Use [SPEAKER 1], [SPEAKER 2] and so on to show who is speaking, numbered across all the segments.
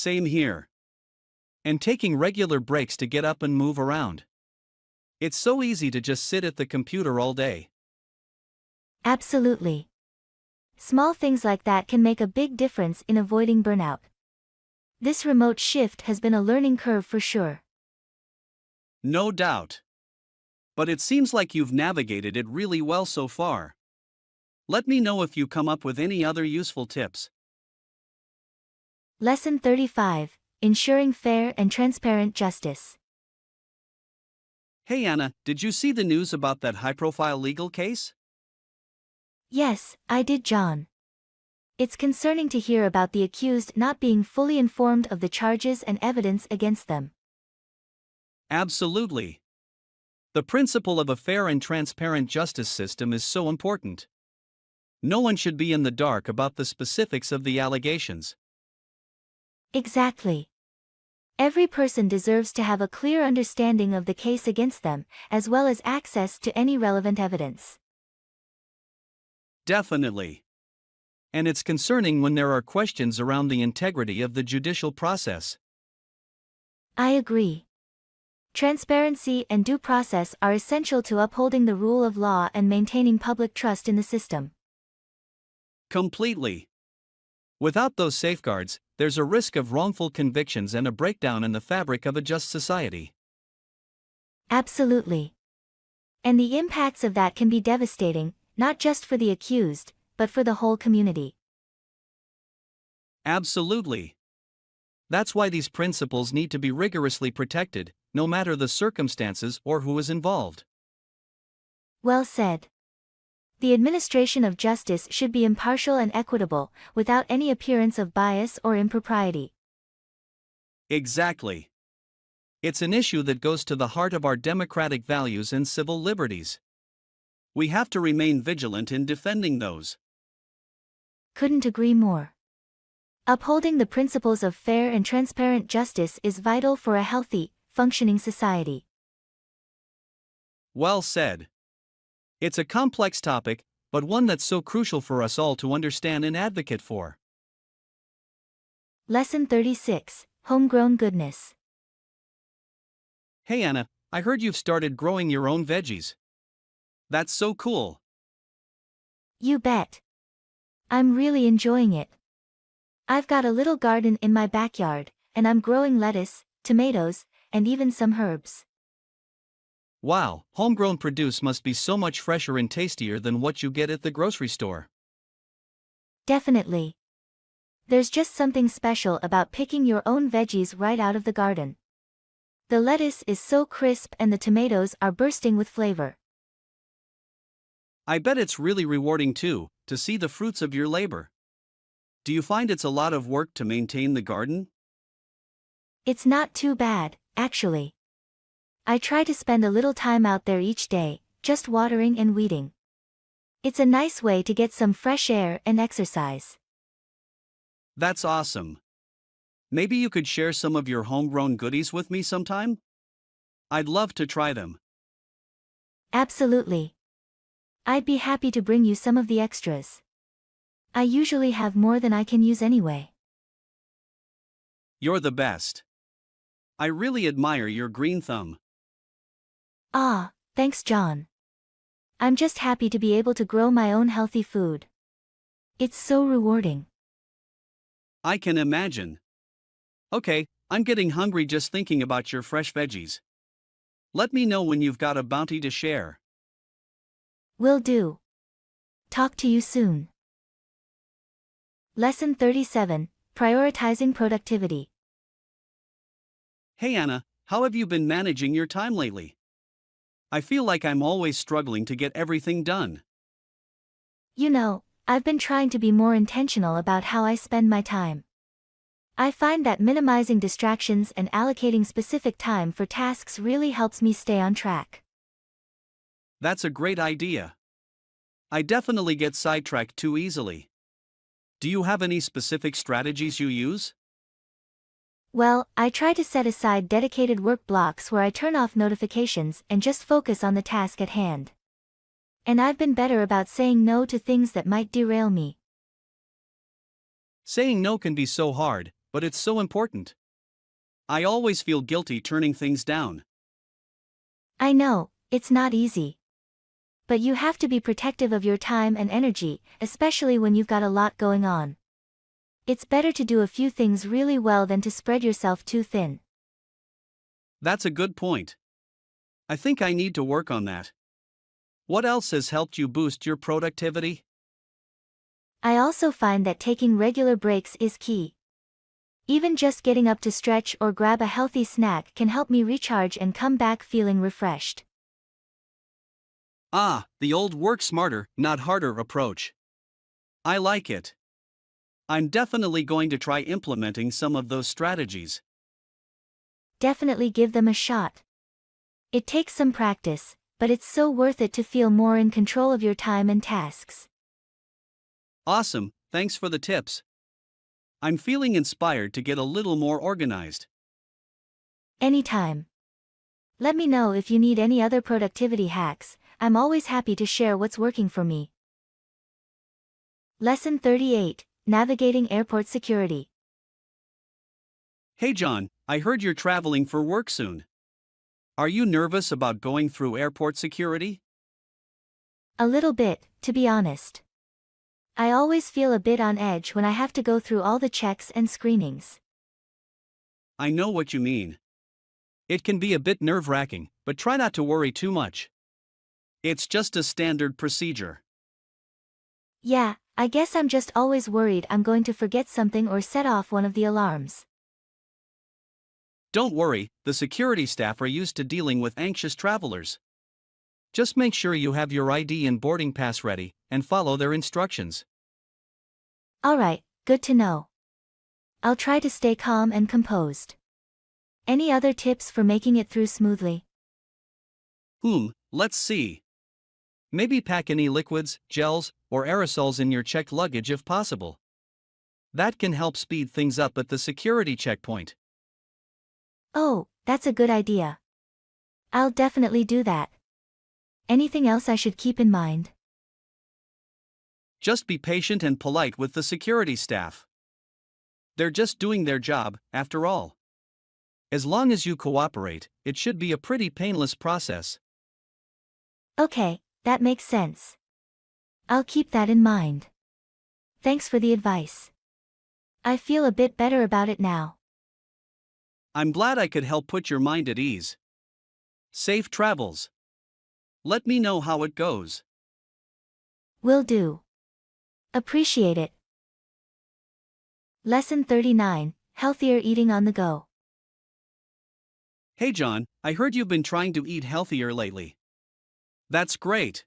[SPEAKER 1] Same here. And taking regular breaks to get up and move around. It's so easy to just sit at the computer all day.
[SPEAKER 2] Absolutely. Small things like that can make a big difference in avoiding burnout. This remote shift has been a learning curve for sure.
[SPEAKER 1] No doubt. But it seems like you've navigated it really well so far. Let me know if you come up with any other useful tips.
[SPEAKER 2] Lesson 35: Ensuring fair and transparent justice.
[SPEAKER 1] Hey Anna, did you see the news about that high-profile legal case?
[SPEAKER 2] Yes, I did, John. It's concerning to hear about the accused not being fully informed of the charges and evidence against them.
[SPEAKER 1] Absolutely. The principle of a fair and transparent justice system is so important. No one should be in the dark about the specifics of the allegations.
[SPEAKER 2] Exactly. Every person deserves to have a clear understanding of the case against them, as well as access to any relevant evidence.
[SPEAKER 1] Definitely. And it's concerning when there are questions around the integrity of the judicial process.
[SPEAKER 2] I agree. Transparency and due process are essential to upholding the rule of law and maintaining public trust in the system.
[SPEAKER 1] Completely. Without those safeguards, there's a risk of wrongful convictions and a breakdown in the fabric of a just society.
[SPEAKER 2] Absolutely. And the impacts of that can be devastating, not just for the accused, but for the whole community.
[SPEAKER 1] Absolutely. That's why these principles need to be rigorously protected, no matter the circumstances or who is involved.
[SPEAKER 2] Well said. The administration of justice should be impartial and equitable, without any appearance of bias or impropriety.
[SPEAKER 1] Exactly. It's an issue that goes to the heart of our democratic values and civil liberties. We have to remain vigilant in defending those.
[SPEAKER 2] Couldn't agree more. Upholding the principles of fair and transparent justice is vital for a healthy, functioning society.
[SPEAKER 1] Well said. It's a complex topic, but one that's so crucial for us all to understand and advocate for.
[SPEAKER 2] Lesson 36: Homegrown Goodness.
[SPEAKER 1] Hey Anna, I heard you've started growing your own veggies. That's so cool.
[SPEAKER 2] You bet. I'm really enjoying it. I've got a little garden in my backyard, and I'm growing lettuce, tomatoes, and even some herbs.
[SPEAKER 1] Wow, homegrown produce must be so much fresher and tastier than what you get at the grocery store.
[SPEAKER 2] Definitely. There's just something special about picking your own veggies right out of the garden. The lettuce is so crisp and the tomatoes are bursting with flavor.
[SPEAKER 1] I bet it's really rewarding too, to see the fruits of your labor. Do you find it's a lot of work to maintain the garden?
[SPEAKER 2] It's not too bad, actually. I try to spend a little time out there each day, just watering and weeding. It's a nice way to get some fresh air and exercise.
[SPEAKER 1] That's awesome. Maybe you could share some of your homegrown goodies with me sometime? I'd love to try them.
[SPEAKER 2] Absolutely. I'd be happy to bring you some of the extras. I usually have more than I can use anyway.
[SPEAKER 1] You're the best. I really admire your green thumb.
[SPEAKER 2] Ah, thanks, John. I'm just happy to be able to grow my own healthy food. It's so rewarding.
[SPEAKER 1] I can imagine. Okay, I'm getting hungry just thinking about your fresh veggies. Let me know when you've got a bounty to share.
[SPEAKER 2] Will do. Talk to you soon. Lesson 37: Prioritizing Productivity.
[SPEAKER 1] Hey Anna, how have you been managing your time lately? I feel like I'm always struggling to get everything done.
[SPEAKER 2] You know, I've been trying to be more intentional about how I spend my time. I find that minimizing distractions and allocating specific time for tasks really helps me stay on track.
[SPEAKER 1] That's a great idea. I definitely get sidetracked too easily. Do you have any specific strategies you use?
[SPEAKER 2] Well, I try to set aside dedicated work blocks where I turn off notifications and just focus on the task at hand. And I've been better about saying no to things that might derail me.
[SPEAKER 1] Saying no can be so hard, but it's so important. I always feel guilty turning things down.
[SPEAKER 2] I know, it's not easy. But you have to be protective of your time and energy, especially when you've got a lot going on. It's better to do a few things really well than to spread yourself too thin.
[SPEAKER 1] That's a good point. I think I need to work on that. What else has helped you boost your productivity?
[SPEAKER 2] I also find that taking regular breaks is key. Even just getting up to stretch or grab a healthy snack can help me recharge and come back feeling refreshed.
[SPEAKER 1] Ah, the old work smarter, not harder approach. I like it. I'm definitely going to try implementing some of those strategies.
[SPEAKER 2] Definitely give them a shot. It takes some practice, but it's so worth it to feel more in control of your time and tasks.
[SPEAKER 1] Awesome, thanks for the tips. I'm feeling inspired to get a little more organized.
[SPEAKER 2] Anytime. Let me know if you need any other productivity hacks. I'm always happy to share what's working for me. Lesson 38, Navigating Airport Security.
[SPEAKER 1] Hey John, I heard you're traveling for work soon. Are you nervous about going through airport security?
[SPEAKER 2] A little bit, to be honest. I always feel a bit on edge when I have to go through all the checks and screenings.
[SPEAKER 1] I know what you mean. It can be a bit nerve-wracking, but try not to worry too much. It's just a standard procedure.
[SPEAKER 2] Yeah, I guess I'm just always worried I'm going to forget something or set off one of the alarms.
[SPEAKER 1] Don't worry, the security staff are used to dealing with anxious travelers. Just make sure you have your ID and boarding pass ready, and follow their instructions.
[SPEAKER 2] Alright, good to know. I'll try to stay calm and composed. Any other tips for making it through smoothly?
[SPEAKER 1] Let's see. Maybe pack any liquids, gels, or aerosols in your checked luggage if possible. That can help speed things up at the security checkpoint.
[SPEAKER 2] Oh, that's a good idea. I'll definitely do that. Anything else I should keep in mind?
[SPEAKER 1] Just be patient and polite with the security staff. They're just doing their job, after all. As long as you cooperate, it should be a pretty painless process.
[SPEAKER 2] Okay, that makes sense. I'll keep that in mind. Thanks for the advice. I feel a bit better about it now.
[SPEAKER 1] I'm glad I could help put your mind at ease. Safe travels. Let me know how it goes.
[SPEAKER 2] Will do. Appreciate it. Lesson 39, Healthier Eating on the Go.
[SPEAKER 1] Hey John, I heard you've been trying to eat healthier lately. That's great.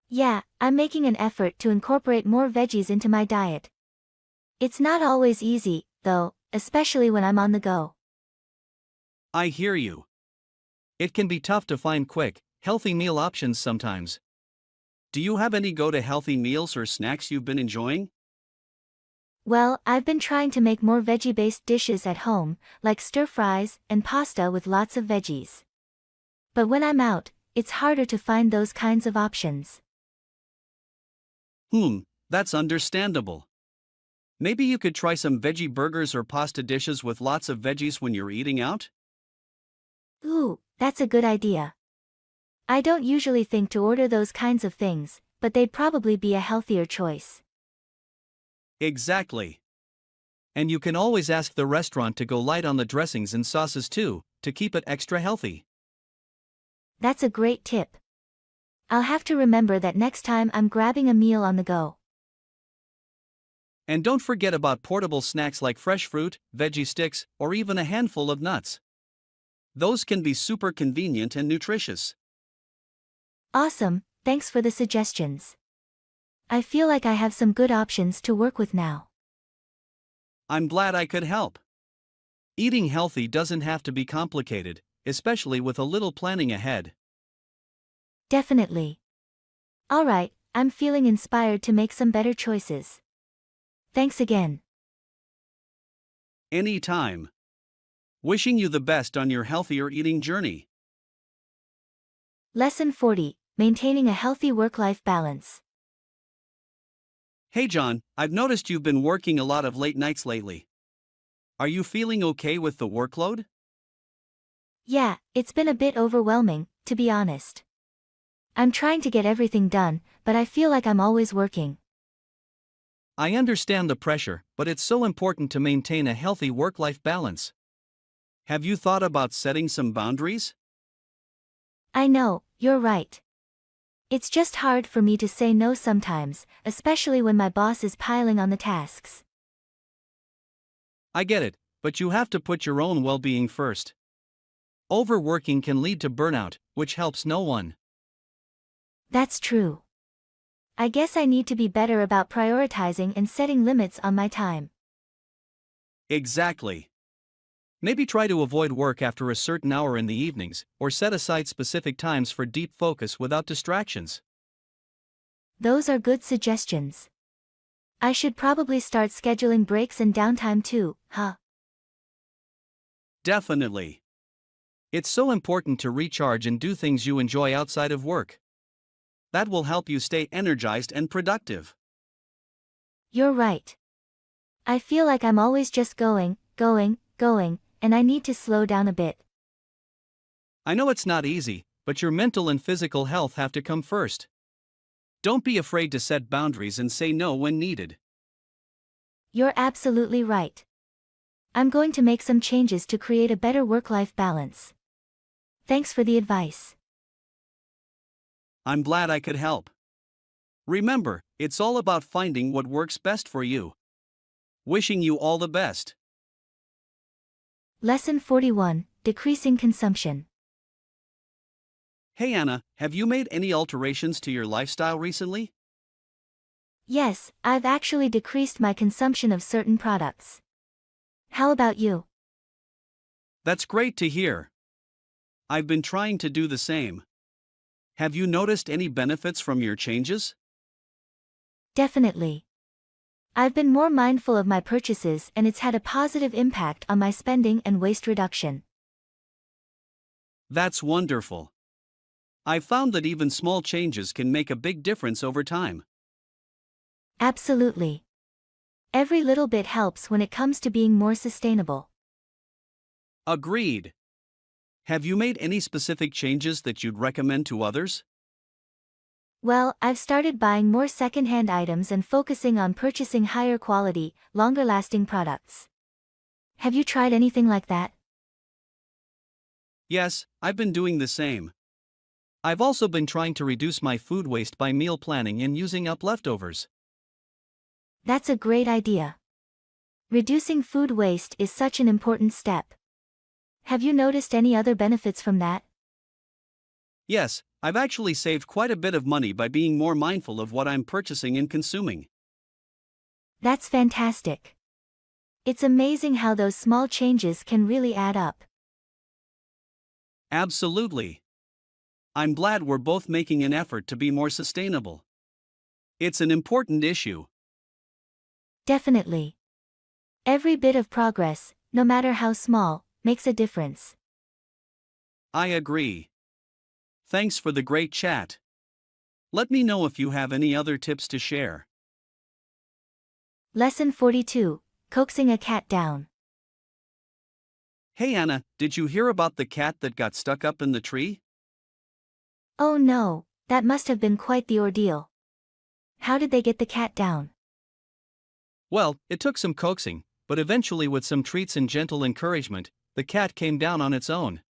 [SPEAKER 2] Yeah, I'm making an effort to incorporate more veggies into my diet. It's not always easy, though, especially when I'm on the go.
[SPEAKER 1] I hear you. It can be tough to find quick, healthy meal options sometimes. Do you have any go-to-healthy meals or snacks you've been enjoying?
[SPEAKER 2] Well, I've been trying to make more veggie-based dishes at home, like stir-fries and pasta with lots of veggies. But when I'm out, it's harder to find those kinds of options.
[SPEAKER 1] That's understandable. Maybe you could try some veggie burgers or pasta dishes with lots of veggies when you're eating out?
[SPEAKER 2] Ooh, that's a good idea. I don't usually think to order those kinds of things, but they'd probably be a healthier choice.
[SPEAKER 1] Exactly. And you can always ask the restaurant to go light on the dressings and sauces too, to keep it extra healthy.
[SPEAKER 2] That's a great tip. I'll have to remember that next time I'm grabbing a meal on the go.
[SPEAKER 1] And don't forget about portable snacks like fresh fruit, veggie sticks, or even a handful of nuts. Those can be super convenient and nutritious.
[SPEAKER 2] Awesome, thanks for the suggestions. I feel like I have some good options to work with now.
[SPEAKER 1] I'm glad I could help. Eating healthy doesn't have to be complicated, especially with a little planning ahead.
[SPEAKER 2] Definitely. Alright, I'm feeling inspired to make some better choices. Thanks again.
[SPEAKER 1] Anytime. Wishing you the best on your healthier eating journey.
[SPEAKER 2] Lesson 40, Maintaining a Healthy Work-Life Balance.
[SPEAKER 1] Hey John, I've noticed you've been working a lot of late nights lately. Are you feeling okay with the workload?
[SPEAKER 2] Yeah, it's been a bit overwhelming, to be honest. I'm trying to get everything done, but I feel like I'm always working.
[SPEAKER 1] I understand the pressure, but it's so important to maintain a healthy work-life balance. Have you thought about setting some boundaries?
[SPEAKER 2] I know, you're right. It's just hard for me to say no sometimes, especially when my boss is piling on the tasks.
[SPEAKER 1] I get it, but you have to put your own well-being first. Overworking can lead to burnout, which helps no one.
[SPEAKER 2] That's true. I guess I need to be better about prioritizing and setting limits on my time.
[SPEAKER 1] Exactly. Maybe try to avoid work after a certain hour in the evenings, or set aside specific times for deep focus without distractions.
[SPEAKER 2] Those are good suggestions. I should probably start scheduling breaks and downtime too, huh?
[SPEAKER 1] Definitely. It's so important to recharge and do things you enjoy outside of work. That will help you stay energized and productive.
[SPEAKER 2] You're right. I feel like I'm always just going, and I need to slow down a bit.
[SPEAKER 1] I know it's not easy, but your mental and physical health have to come first. Don't be afraid to set boundaries and say no when needed.
[SPEAKER 2] You're absolutely right. I'm going to make some changes to create a better work-life balance. Thanks for the advice.
[SPEAKER 1] I'm glad I could help. Remember, it's all about finding what works best for you. Wishing you all the best.
[SPEAKER 2] Lesson 41, Decreasing Consumption.
[SPEAKER 1] Hey Anna, have you made any alterations to your lifestyle recently?
[SPEAKER 2] Yes, I've actually decreased my consumption of certain products. How about you?
[SPEAKER 1] That's great to hear. I've been trying to do the same. Have you noticed any benefits from your changes?
[SPEAKER 2] Definitely. I've been more mindful of my purchases and it's had a positive impact on my spending and waste reduction.
[SPEAKER 1] That's wonderful. I've found that even small changes can make a big difference over time.
[SPEAKER 2] Absolutely. Every little bit helps when it comes to being more sustainable.
[SPEAKER 1] Agreed. Have you made any specific changes that you'd recommend to others?
[SPEAKER 2] Well, I've started buying more second-hand items and focusing on purchasing higher quality, longer-lasting products. Have you tried anything like that?
[SPEAKER 1] Yes, I've been doing the same. I've also been trying to reduce my food waste by meal planning and using up leftovers.
[SPEAKER 2] That's a great idea. Reducing food waste is such an important step. Have you noticed any other benefits from that?
[SPEAKER 1] Yes, I've actually saved quite a bit of money by being more mindful of what I'm purchasing and consuming.
[SPEAKER 2] That's fantastic. It's amazing how those small changes can really add up.
[SPEAKER 1] Absolutely. I'm glad we're both making an effort to be more sustainable. It's an important issue.
[SPEAKER 2] Definitely. Every bit of progress, no matter how small, makes a difference.
[SPEAKER 1] I agree. Thanks for the great chat. Let me know if you have any other tips to share.
[SPEAKER 2] Lesson 42, Coaxing a Cat Down.
[SPEAKER 1] Hey Anna, did you hear about the cat that got stuck up in the tree?
[SPEAKER 2] Oh no, that must have been quite the ordeal. How did they get the cat down?
[SPEAKER 1] Well, it took some coaxing, but eventually with some treats and gentle encouragement, the cat came down on its own.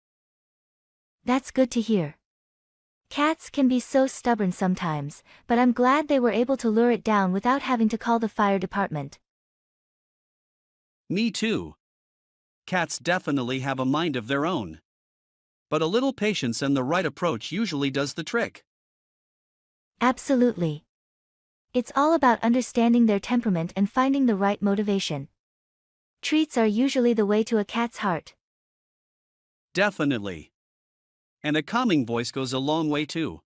[SPEAKER 2] That's good to hear. Cats can be so stubborn sometimes, but I'm glad they were able to lure it down without having to call the fire department.
[SPEAKER 1] Me too. Cats definitely have a mind of their own. But a little patience and the right approach usually does the trick.
[SPEAKER 2] Absolutely. It's all about understanding their temperament and finding the right motivation. Treats are usually the way to a cat's heart.
[SPEAKER 1] Definitely. And a calming voice goes a long way too.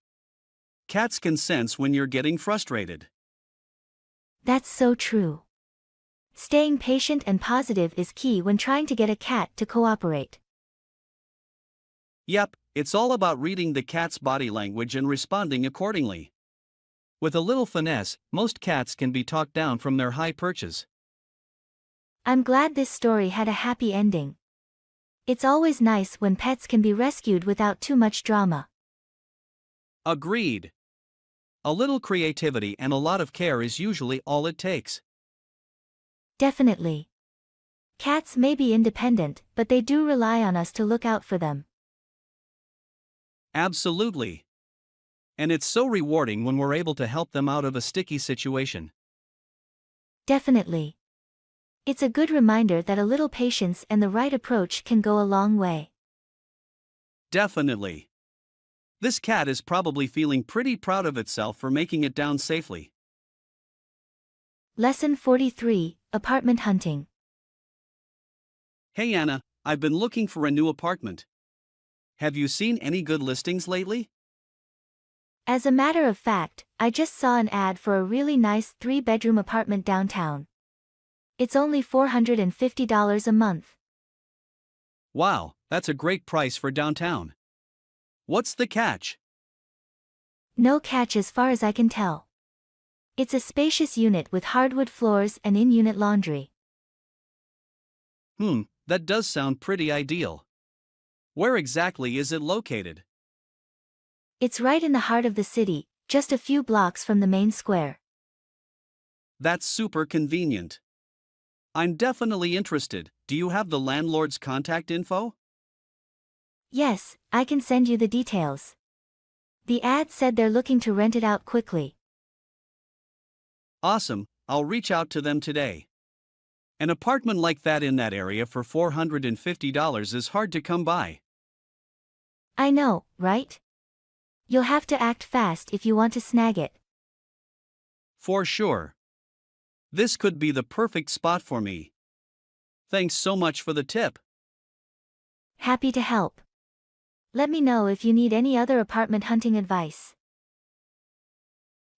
[SPEAKER 1] Cats can sense when you're getting frustrated.
[SPEAKER 2] That's so true. Staying patient and positive is key when trying to get a cat to cooperate.
[SPEAKER 1] Yep, it's all about reading the cat's body language and responding accordingly. With a little finesse, most cats can be talked down from their high perches.
[SPEAKER 2] I'm glad this story had a happy ending. It's always nice when pets can be rescued without too much drama.
[SPEAKER 1] Agreed. A little creativity and a lot of care is usually all it takes.
[SPEAKER 2] Definitely. Cats may be independent, but they do rely on us to look out for them.
[SPEAKER 1] Absolutely. And it's so rewarding when we're able to help them out of a sticky situation.
[SPEAKER 2] Definitely. It's a good reminder that a little patience and the right approach can go a long way.
[SPEAKER 1] Definitely. This cat is probably feeling pretty proud of itself for making it down safely.
[SPEAKER 2] Lesson 43, Apartment Hunting.
[SPEAKER 1] Hey Anna, I've been looking for a new apartment. Have you seen any good listings lately?
[SPEAKER 2] As a matter of fact, I just saw an ad for a really nice 3-bedroom apartment downtown. It's only $450 a month.
[SPEAKER 1] Wow, that's a great price for downtown. What's the catch?
[SPEAKER 2] No catch as far as I can tell. It's a spacious unit with hardwood floors and in-unit laundry.
[SPEAKER 1] That does sound pretty ideal. Where exactly is it located?
[SPEAKER 2] It's right in the heart of the city, just a few blocks from the main square.
[SPEAKER 1] That's super convenient. I'm definitely interested. Do you have the landlord's contact info?
[SPEAKER 2] Yes, I can send you the details. The ad said they're looking to rent it out quickly.
[SPEAKER 1] Awesome, I'll reach out to them today. An apartment like that in that area for $450 is hard to come by.
[SPEAKER 2] I know, right? You'll have to act fast if you want to snag it.
[SPEAKER 1] For sure. This could be the perfect spot for me. Thanks so much for the tip.
[SPEAKER 2] Happy to help. Let me know if you need any other apartment hunting advice.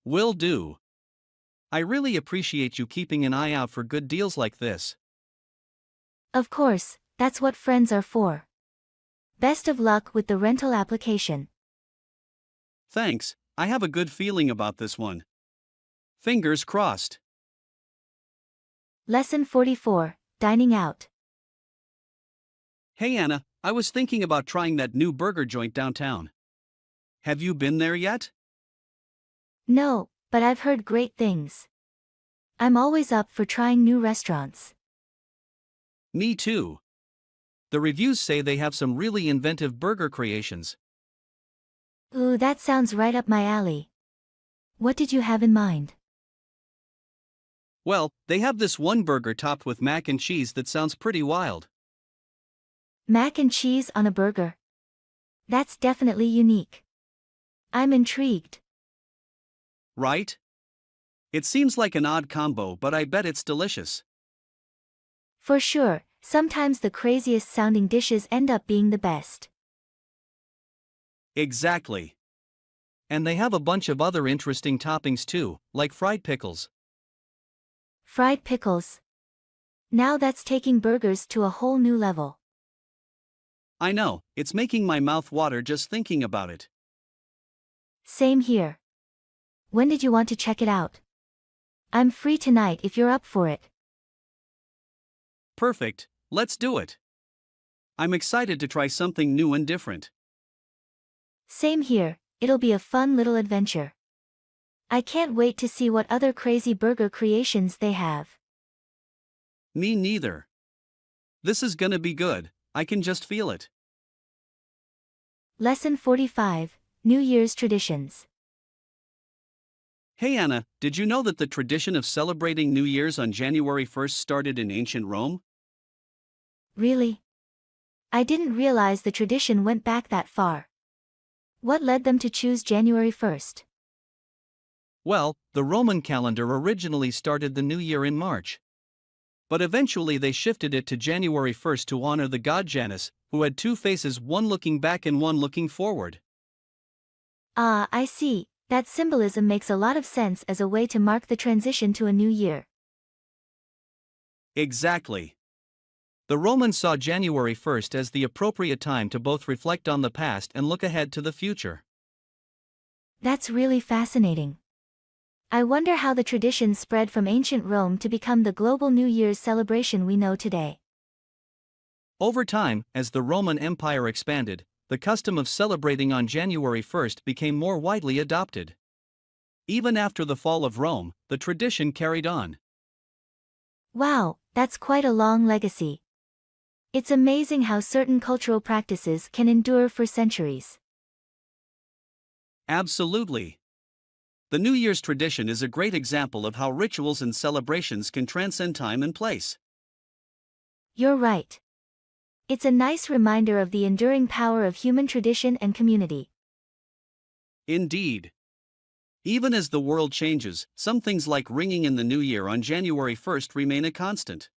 [SPEAKER 1] Will do. I really appreciate you keeping an eye out for good deals like this.
[SPEAKER 2] Of course, that's what friends are for. Best of luck with the rental application.
[SPEAKER 1] Thanks, I have a good feeling about this one. Fingers crossed.
[SPEAKER 2] Lesson 44, Dining Out.
[SPEAKER 1] Hey Anna, I was thinking about trying that new burger joint downtown. Have you been there yet?
[SPEAKER 2] No, but I've heard great things. I'm always up for trying new restaurants.
[SPEAKER 1] Me too. The reviews say they have some really inventive burger creations.
[SPEAKER 2] Ooh, that sounds right up my alley. What did you have in mind?
[SPEAKER 1] Well, they have this one burger topped with mac and cheese that sounds pretty wild.
[SPEAKER 2] Mac and cheese on a burger. That's definitely unique. I'm intrigued.
[SPEAKER 1] Right? It seems like an odd combo, but I bet it's delicious.
[SPEAKER 2] For sure, sometimes the craziest sounding dishes end up being the best.
[SPEAKER 1] Exactly. And they have a bunch of other interesting toppings too, like fried pickles.
[SPEAKER 2] Fried pickles. Now that's taking burgers to a whole new level.
[SPEAKER 1] I know, it's making my mouth water just thinking about it.
[SPEAKER 2] Same here. When did you want to check it out? I'm free tonight if you're up for it.
[SPEAKER 1] Perfect, let's do it. I'm excited to try something new and different.
[SPEAKER 2] Same here, it'll be a fun little adventure. I can't wait to see what other crazy burger creations they have.
[SPEAKER 1] Me neither. This is gonna be good, I can just feel it.
[SPEAKER 2] Lesson 45, New Year's Traditions.
[SPEAKER 1] Hey Anna, did you know that the tradition of celebrating New Year's on January 1st started in ancient Rome?
[SPEAKER 2] Really? I didn't realize the tradition went back that far. What led them to choose January 1st?
[SPEAKER 1] Well, the Roman calendar originally started the new year in March. But eventually they shifted it to January 1st to honor the god Janus, who had two faces, one looking back and one looking forward.
[SPEAKER 2] Ah, I see. That symbolism makes a lot of sense as a way to mark the transition to a new year.
[SPEAKER 1] Exactly. The Romans saw January 1st as the appropriate time to both reflect on the past and look ahead to the future.
[SPEAKER 2] That's really fascinating. I wonder how the tradition spread from ancient Rome to become the global New Year's celebration we know today.
[SPEAKER 1] Over time, as the Roman Empire expanded, the custom of celebrating on January 1st became more widely adopted. Even after the fall of Rome, the tradition carried on.
[SPEAKER 2] Wow, that's quite a long legacy. It's amazing how certain cultural practices can endure for centuries.
[SPEAKER 1] Absolutely. The New Year's tradition is a great example of how rituals and celebrations can transcend time and place.
[SPEAKER 2] You're right. It's a nice reminder of the enduring power of human tradition and community.
[SPEAKER 1] Indeed. Even as the world changes, some things like ringing in the new year on January 1st remain a constant.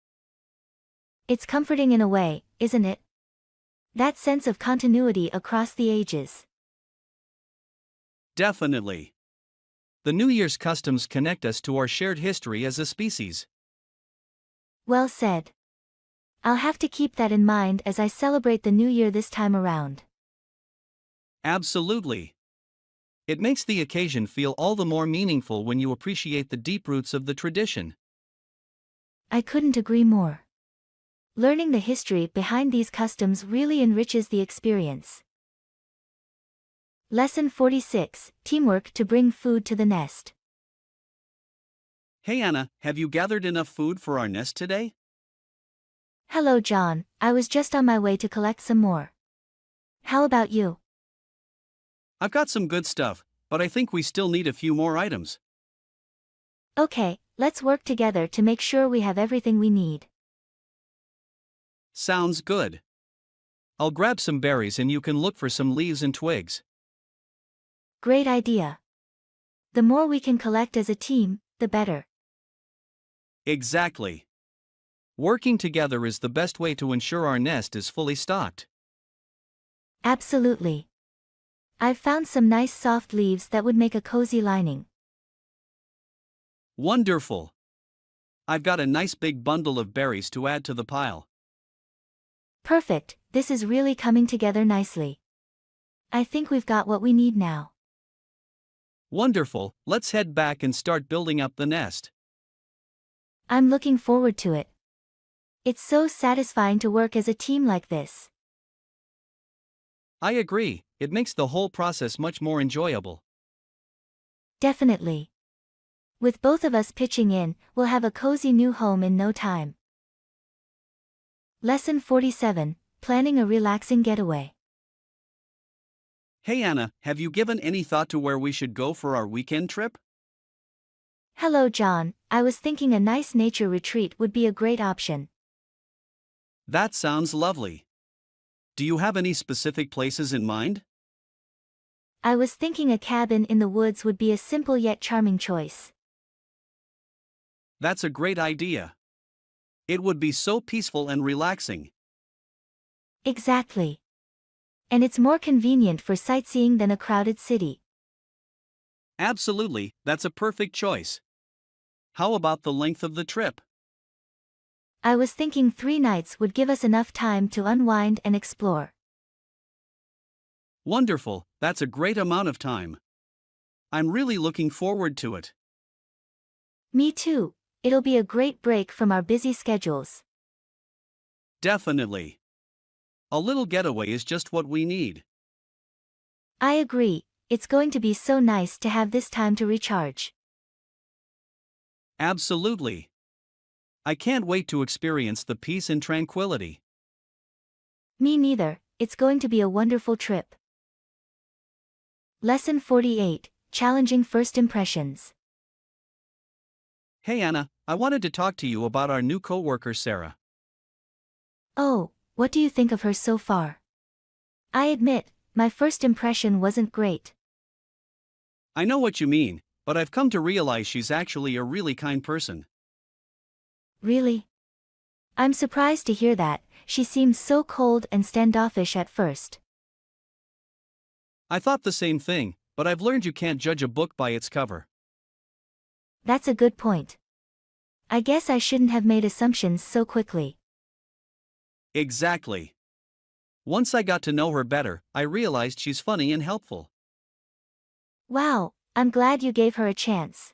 [SPEAKER 2] It's comforting in a way, isn't it? That sense of continuity across the ages.
[SPEAKER 1] Definitely. The New Year's customs connect us to our shared history as a species.
[SPEAKER 2] Well said. I'll have to keep that in mind as I celebrate the new year this time around.
[SPEAKER 1] Absolutely. It makes the occasion feel all the more meaningful when you appreciate the deep roots of the tradition.
[SPEAKER 2] I couldn't agree more. Learning the history behind these customs really enriches the experience. Lesson 46, Teamwork to bring food to the nest.
[SPEAKER 1] Hey Anna, have you gathered enough food for our nest today?
[SPEAKER 2] Hello John, I was just on my way to collect some more. How about you?
[SPEAKER 1] I've got some good stuff, but I think we still need a few more items.
[SPEAKER 2] Okay, let's work together to make sure we have everything we need.
[SPEAKER 1] Sounds good. I'll grab some berries and you can look for some leaves and twigs.
[SPEAKER 2] Great idea. The more we can collect as a team, the better.
[SPEAKER 1] Exactly. Working together is the best way to ensure our nest is fully stocked.
[SPEAKER 2] Absolutely. I've found some nice soft leaves that would make a cozy lining.
[SPEAKER 1] Wonderful. I've got a nice big bundle of berries to add to the pile.
[SPEAKER 2] Perfect, this is really coming together nicely. I think we've got what we need now.
[SPEAKER 1] Wonderful, let's head back and start building up the nest.
[SPEAKER 2] I'm looking forward to it. It's so satisfying to work as a team like this.
[SPEAKER 1] I agree, it makes the whole process much more enjoyable.
[SPEAKER 2] Definitely. With both of us pitching in, we'll have a cozy new home in no time. Lesson 47, Planning a Relaxing Getaway.
[SPEAKER 1] Hey Anna, have you given any thought to where we should go for our weekend trip?
[SPEAKER 2] Hello John, I was thinking a nice nature retreat would be a great option.
[SPEAKER 1] That sounds lovely. Do you have any specific places in mind?
[SPEAKER 2] I was thinking a cabin in the woods would be a simple yet charming choice.
[SPEAKER 1] That's a great idea. It would be so peaceful and relaxing.
[SPEAKER 2] Exactly. And it's more convenient for sightseeing than a crowded city.
[SPEAKER 1] Absolutely, that's a perfect choice. How about the length of the trip?
[SPEAKER 2] I was thinking 3 nights would give us enough time to unwind and explore.
[SPEAKER 1] Wonderful, that's a great amount of time. I'm really looking forward to it.
[SPEAKER 2] Me too, it'll be a great break from our busy schedules.
[SPEAKER 1] Definitely. A little getaway is just what we need.
[SPEAKER 2] I agree, it's going to be so nice to have this time to recharge.
[SPEAKER 1] Absolutely. I can't wait to experience the peace and tranquility.
[SPEAKER 2] Me neither, it's going to be a wonderful trip. Lesson 48, Challenging First Impressions.
[SPEAKER 1] Hey Anna, I wanted to talk to you about our new coworker Sarah.
[SPEAKER 2] Oh, what do you think of her so far? I admit, my first impression wasn't great.
[SPEAKER 1] I know what you mean, but I've come to realize she's actually a really kind person.
[SPEAKER 2] Really? I'm surprised to hear that, she seemed so cold and standoffish at first.
[SPEAKER 1] I thought the same thing, but I've learned you can't judge a book by its cover.
[SPEAKER 2] That's a good point. I guess I shouldn't have made assumptions so quickly.
[SPEAKER 1] Exactly. Once I got to know her better, I realized she's funny and helpful.
[SPEAKER 2] Wow, I'm glad you gave her a chance.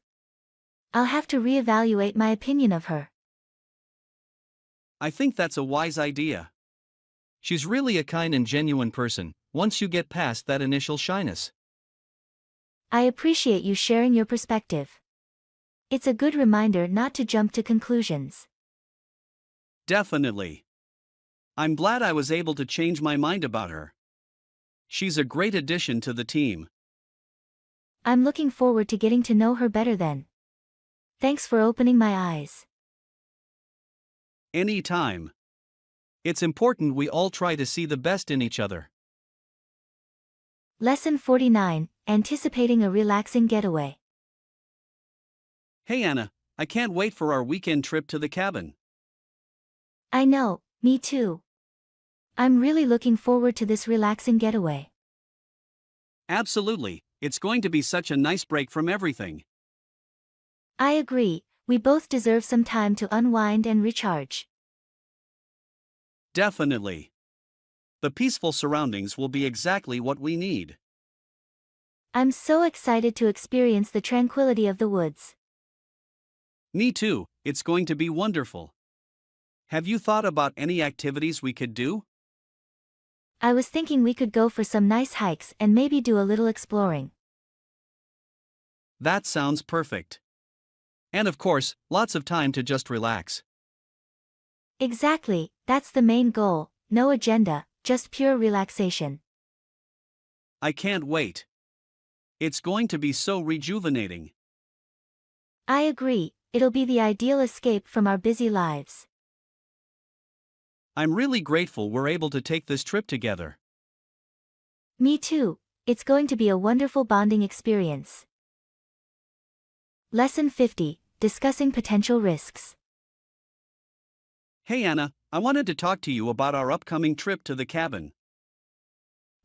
[SPEAKER 2] I'll have to reevaluate my opinion of her.
[SPEAKER 1] I think that's a wise idea. She's really a kind and genuine person, once you get past that initial shyness.
[SPEAKER 2] I appreciate you sharing your perspective. It's a good reminder not to jump to conclusions.
[SPEAKER 1] Definitely. I'm glad I was able to change my mind about her. She's a great addition to the team.
[SPEAKER 2] I'm looking forward to getting to know her better then. Thanks for opening my eyes.
[SPEAKER 1] Anytime. It's important we all try to see the best in each other.
[SPEAKER 2] Lesson 49, Anticipating a Relaxing Getaway.
[SPEAKER 1] Hey Anna, I can't wait for our weekend trip to the cabin.
[SPEAKER 2] I know, me too. I'm really looking forward to this relaxing getaway.
[SPEAKER 1] Absolutely, it's going to be such a nice break from everything.
[SPEAKER 2] I agree, we both deserve some time to unwind and recharge.
[SPEAKER 1] Definitely. The peaceful surroundings will be exactly what we need.
[SPEAKER 2] I'm so excited to experience the tranquility of the woods.
[SPEAKER 1] Me too, it's going to be wonderful. Have you thought about any activities we could do?
[SPEAKER 2] I was thinking we could go for some nice hikes and maybe do a little exploring.
[SPEAKER 1] That sounds perfect. And of course, lots of time to just relax.
[SPEAKER 2] Exactly, that's the main goal, no agenda, just pure relaxation.
[SPEAKER 1] I can't wait. It's going to be so rejuvenating.
[SPEAKER 2] I agree, it'll be the ideal escape from our busy lives.
[SPEAKER 1] I'm really grateful we're able to take this trip together.
[SPEAKER 2] Me too, it's going to be a wonderful bonding experience. Lesson 50, Discussing Potential Risks.
[SPEAKER 1] Hey Anna, I wanted to talk to you about our upcoming trip to the cabin.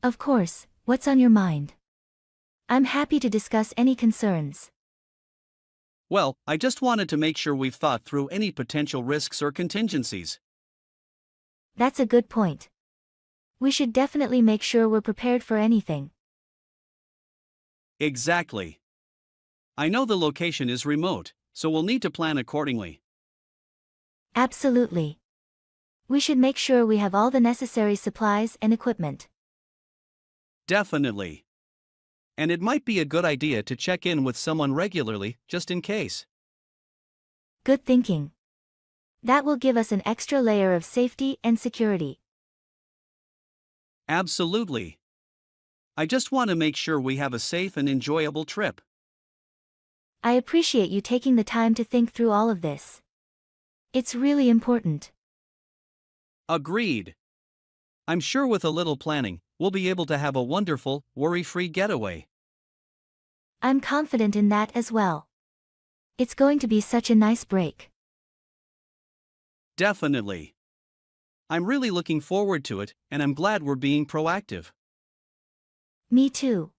[SPEAKER 2] Of course, what's on your mind? I'm happy to discuss any concerns.
[SPEAKER 1] Well, I just wanted to make sure we've thought through any potential risks or contingencies.
[SPEAKER 2] That's a good point. We should definitely make sure we're prepared for anything.
[SPEAKER 1] Exactly. I know the location is remote, so we'll need to plan accordingly.
[SPEAKER 2] Absolutely. We should make sure we have all the necessary supplies and equipment.
[SPEAKER 1] Definitely. And it might be a good idea to check in with someone regularly, just in case.
[SPEAKER 2] Good thinking. That will give us an extra layer of safety and security.
[SPEAKER 1] Absolutely. I just want to make sure we have a safe and enjoyable trip.
[SPEAKER 2] I appreciate you taking the time to think through all of this. It's really important.
[SPEAKER 1] Agreed. I'm sure with a little planning, we'll be able to have a wonderful, worry-free getaway.
[SPEAKER 2] I'm confident in that as well. It's going to be such a nice break.
[SPEAKER 1] Definitely. I'm really looking forward to it, and I'm glad we're being proactive.
[SPEAKER 2] Me too.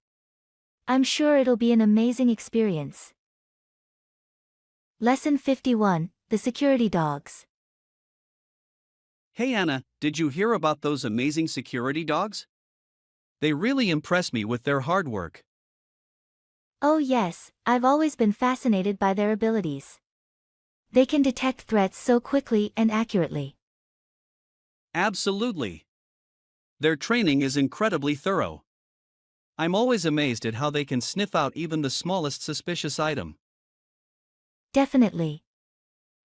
[SPEAKER 2] I'm sure it'll be an amazing experience. Lesson 51, The Security Dogs.
[SPEAKER 1] Hey Anna, did you hear about those amazing security dogs? They really impress me with their hard work.
[SPEAKER 2] Oh yes, I've always been fascinated by their abilities. They can detect threats so quickly and accurately.
[SPEAKER 1] Absolutely. Their training is incredibly thorough. I'm always amazed at how they can sniff out even the smallest suspicious item.
[SPEAKER 2] Definitely.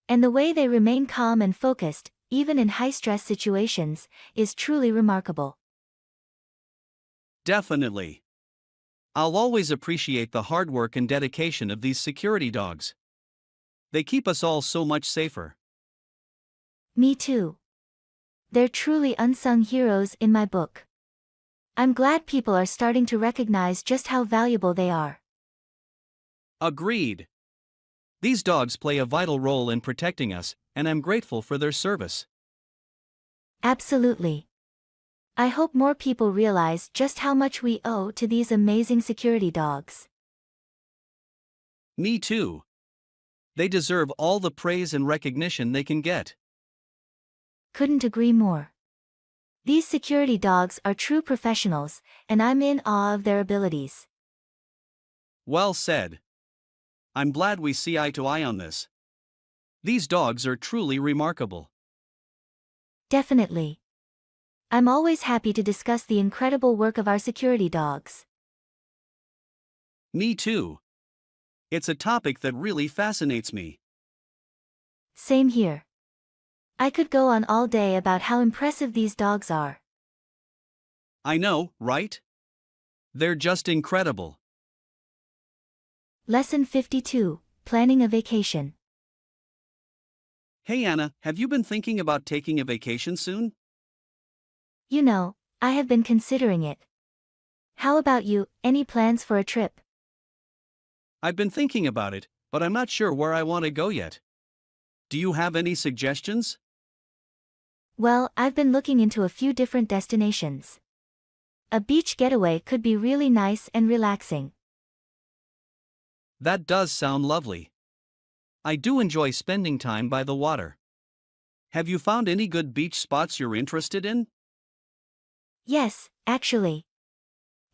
[SPEAKER 2] And the way they remain calm and focused, even in high-stress situations, is truly remarkable.
[SPEAKER 1] Definitely. I'll always appreciate the hard work and dedication of these security dogs. They keep us all so much safer.
[SPEAKER 2] Me too. They're truly unsung heroes in my book. I'm glad people are starting to recognize just how valuable they are.
[SPEAKER 1] Agreed. These dogs play a vital role in protecting us, and I'm grateful for their service.
[SPEAKER 2] Absolutely. I hope more people realize just how much we owe to these amazing security dogs.
[SPEAKER 1] Me too. They deserve all the praise and recognition they can get.
[SPEAKER 2] Couldn't agree more. These security dogs are true professionals, and I'm in awe of their abilities.
[SPEAKER 1] Well said. I'm glad we see eye to eye on this. These dogs are truly remarkable.
[SPEAKER 2] Definitely. I'm always happy to discuss the incredible work of our security dogs.
[SPEAKER 1] Me too. It's a topic that really fascinates me.
[SPEAKER 2] Same here. I could go on all day about how impressive these dogs are.
[SPEAKER 1] I know, right? They're just incredible.
[SPEAKER 2] Lesson 52, Planning a Vacation.
[SPEAKER 1] Hey Anna, have you been thinking about taking a vacation soon?
[SPEAKER 2] You know, I have been considering it. How about you, any plans for a trip?
[SPEAKER 1] I've been thinking about it, but I'm not sure where I want to go yet. Do you have any suggestions?
[SPEAKER 2] Well, I've been looking into a few different destinations. A beach getaway could be really nice and relaxing.
[SPEAKER 1] That does sound lovely. I do enjoy spending time by the water. Have you found any good beach spots you're interested in?
[SPEAKER 2] Yes, actually.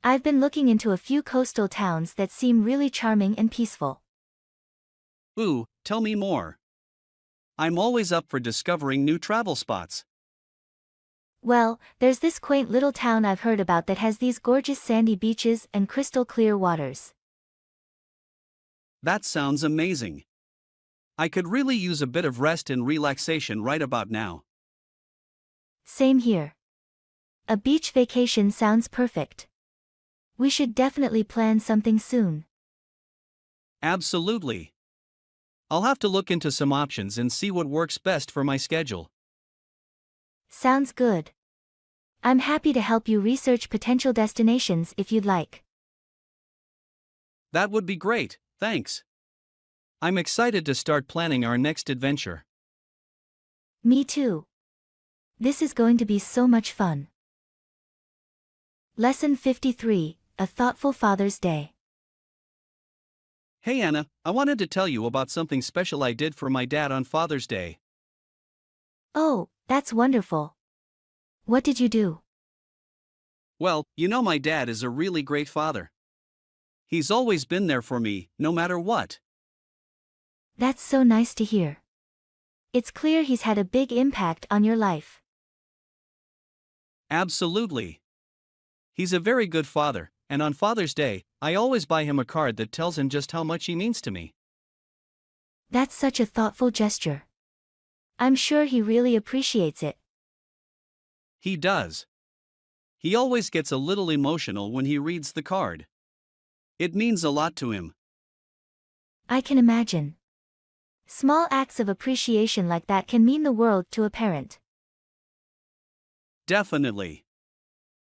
[SPEAKER 2] I've been looking into a few coastal towns that seem really charming and peaceful.
[SPEAKER 1] Ooh, tell me more. I'm always up for discovering new travel spots.
[SPEAKER 2] Well, there's this quaint little town I've heard about that has these gorgeous sandy beaches and crystal clear waters.
[SPEAKER 1] That sounds amazing. I could really use a bit of rest and relaxation right about now.
[SPEAKER 2] Same here. A beach vacation sounds perfect. We should definitely plan something soon.
[SPEAKER 1] Absolutely. I'll have to look into some options and see what works best for my schedule.
[SPEAKER 2] Sounds good. I'm happy to help you research potential destinations if you'd like.
[SPEAKER 1] That would be great, thanks. I'm excited to start planning our next adventure.
[SPEAKER 2] Me too. This is going to be so much fun. Lesson 53, A Thoughtful Father's Day.
[SPEAKER 1] Hey Anna, I wanted to tell you about something special I did for my dad on Father's Day.
[SPEAKER 2] Oh, that's wonderful. What did you do?
[SPEAKER 1] Well, you know my dad is a really great father. He's always been there for me, no matter what.
[SPEAKER 2] That's so nice to hear. It's clear he's had a big impact on your life.
[SPEAKER 1] Absolutely. He's a very good father, and on Father's Day, I always buy him a card that tells him just how much he means to me.
[SPEAKER 2] That's such a thoughtful gesture. I'm sure he really appreciates it.
[SPEAKER 1] He does. He always gets a little emotional when he reads the card. It means a lot to him.
[SPEAKER 2] I can imagine. Small acts of appreciation like that can mean the world to a parent.
[SPEAKER 1] Definitely.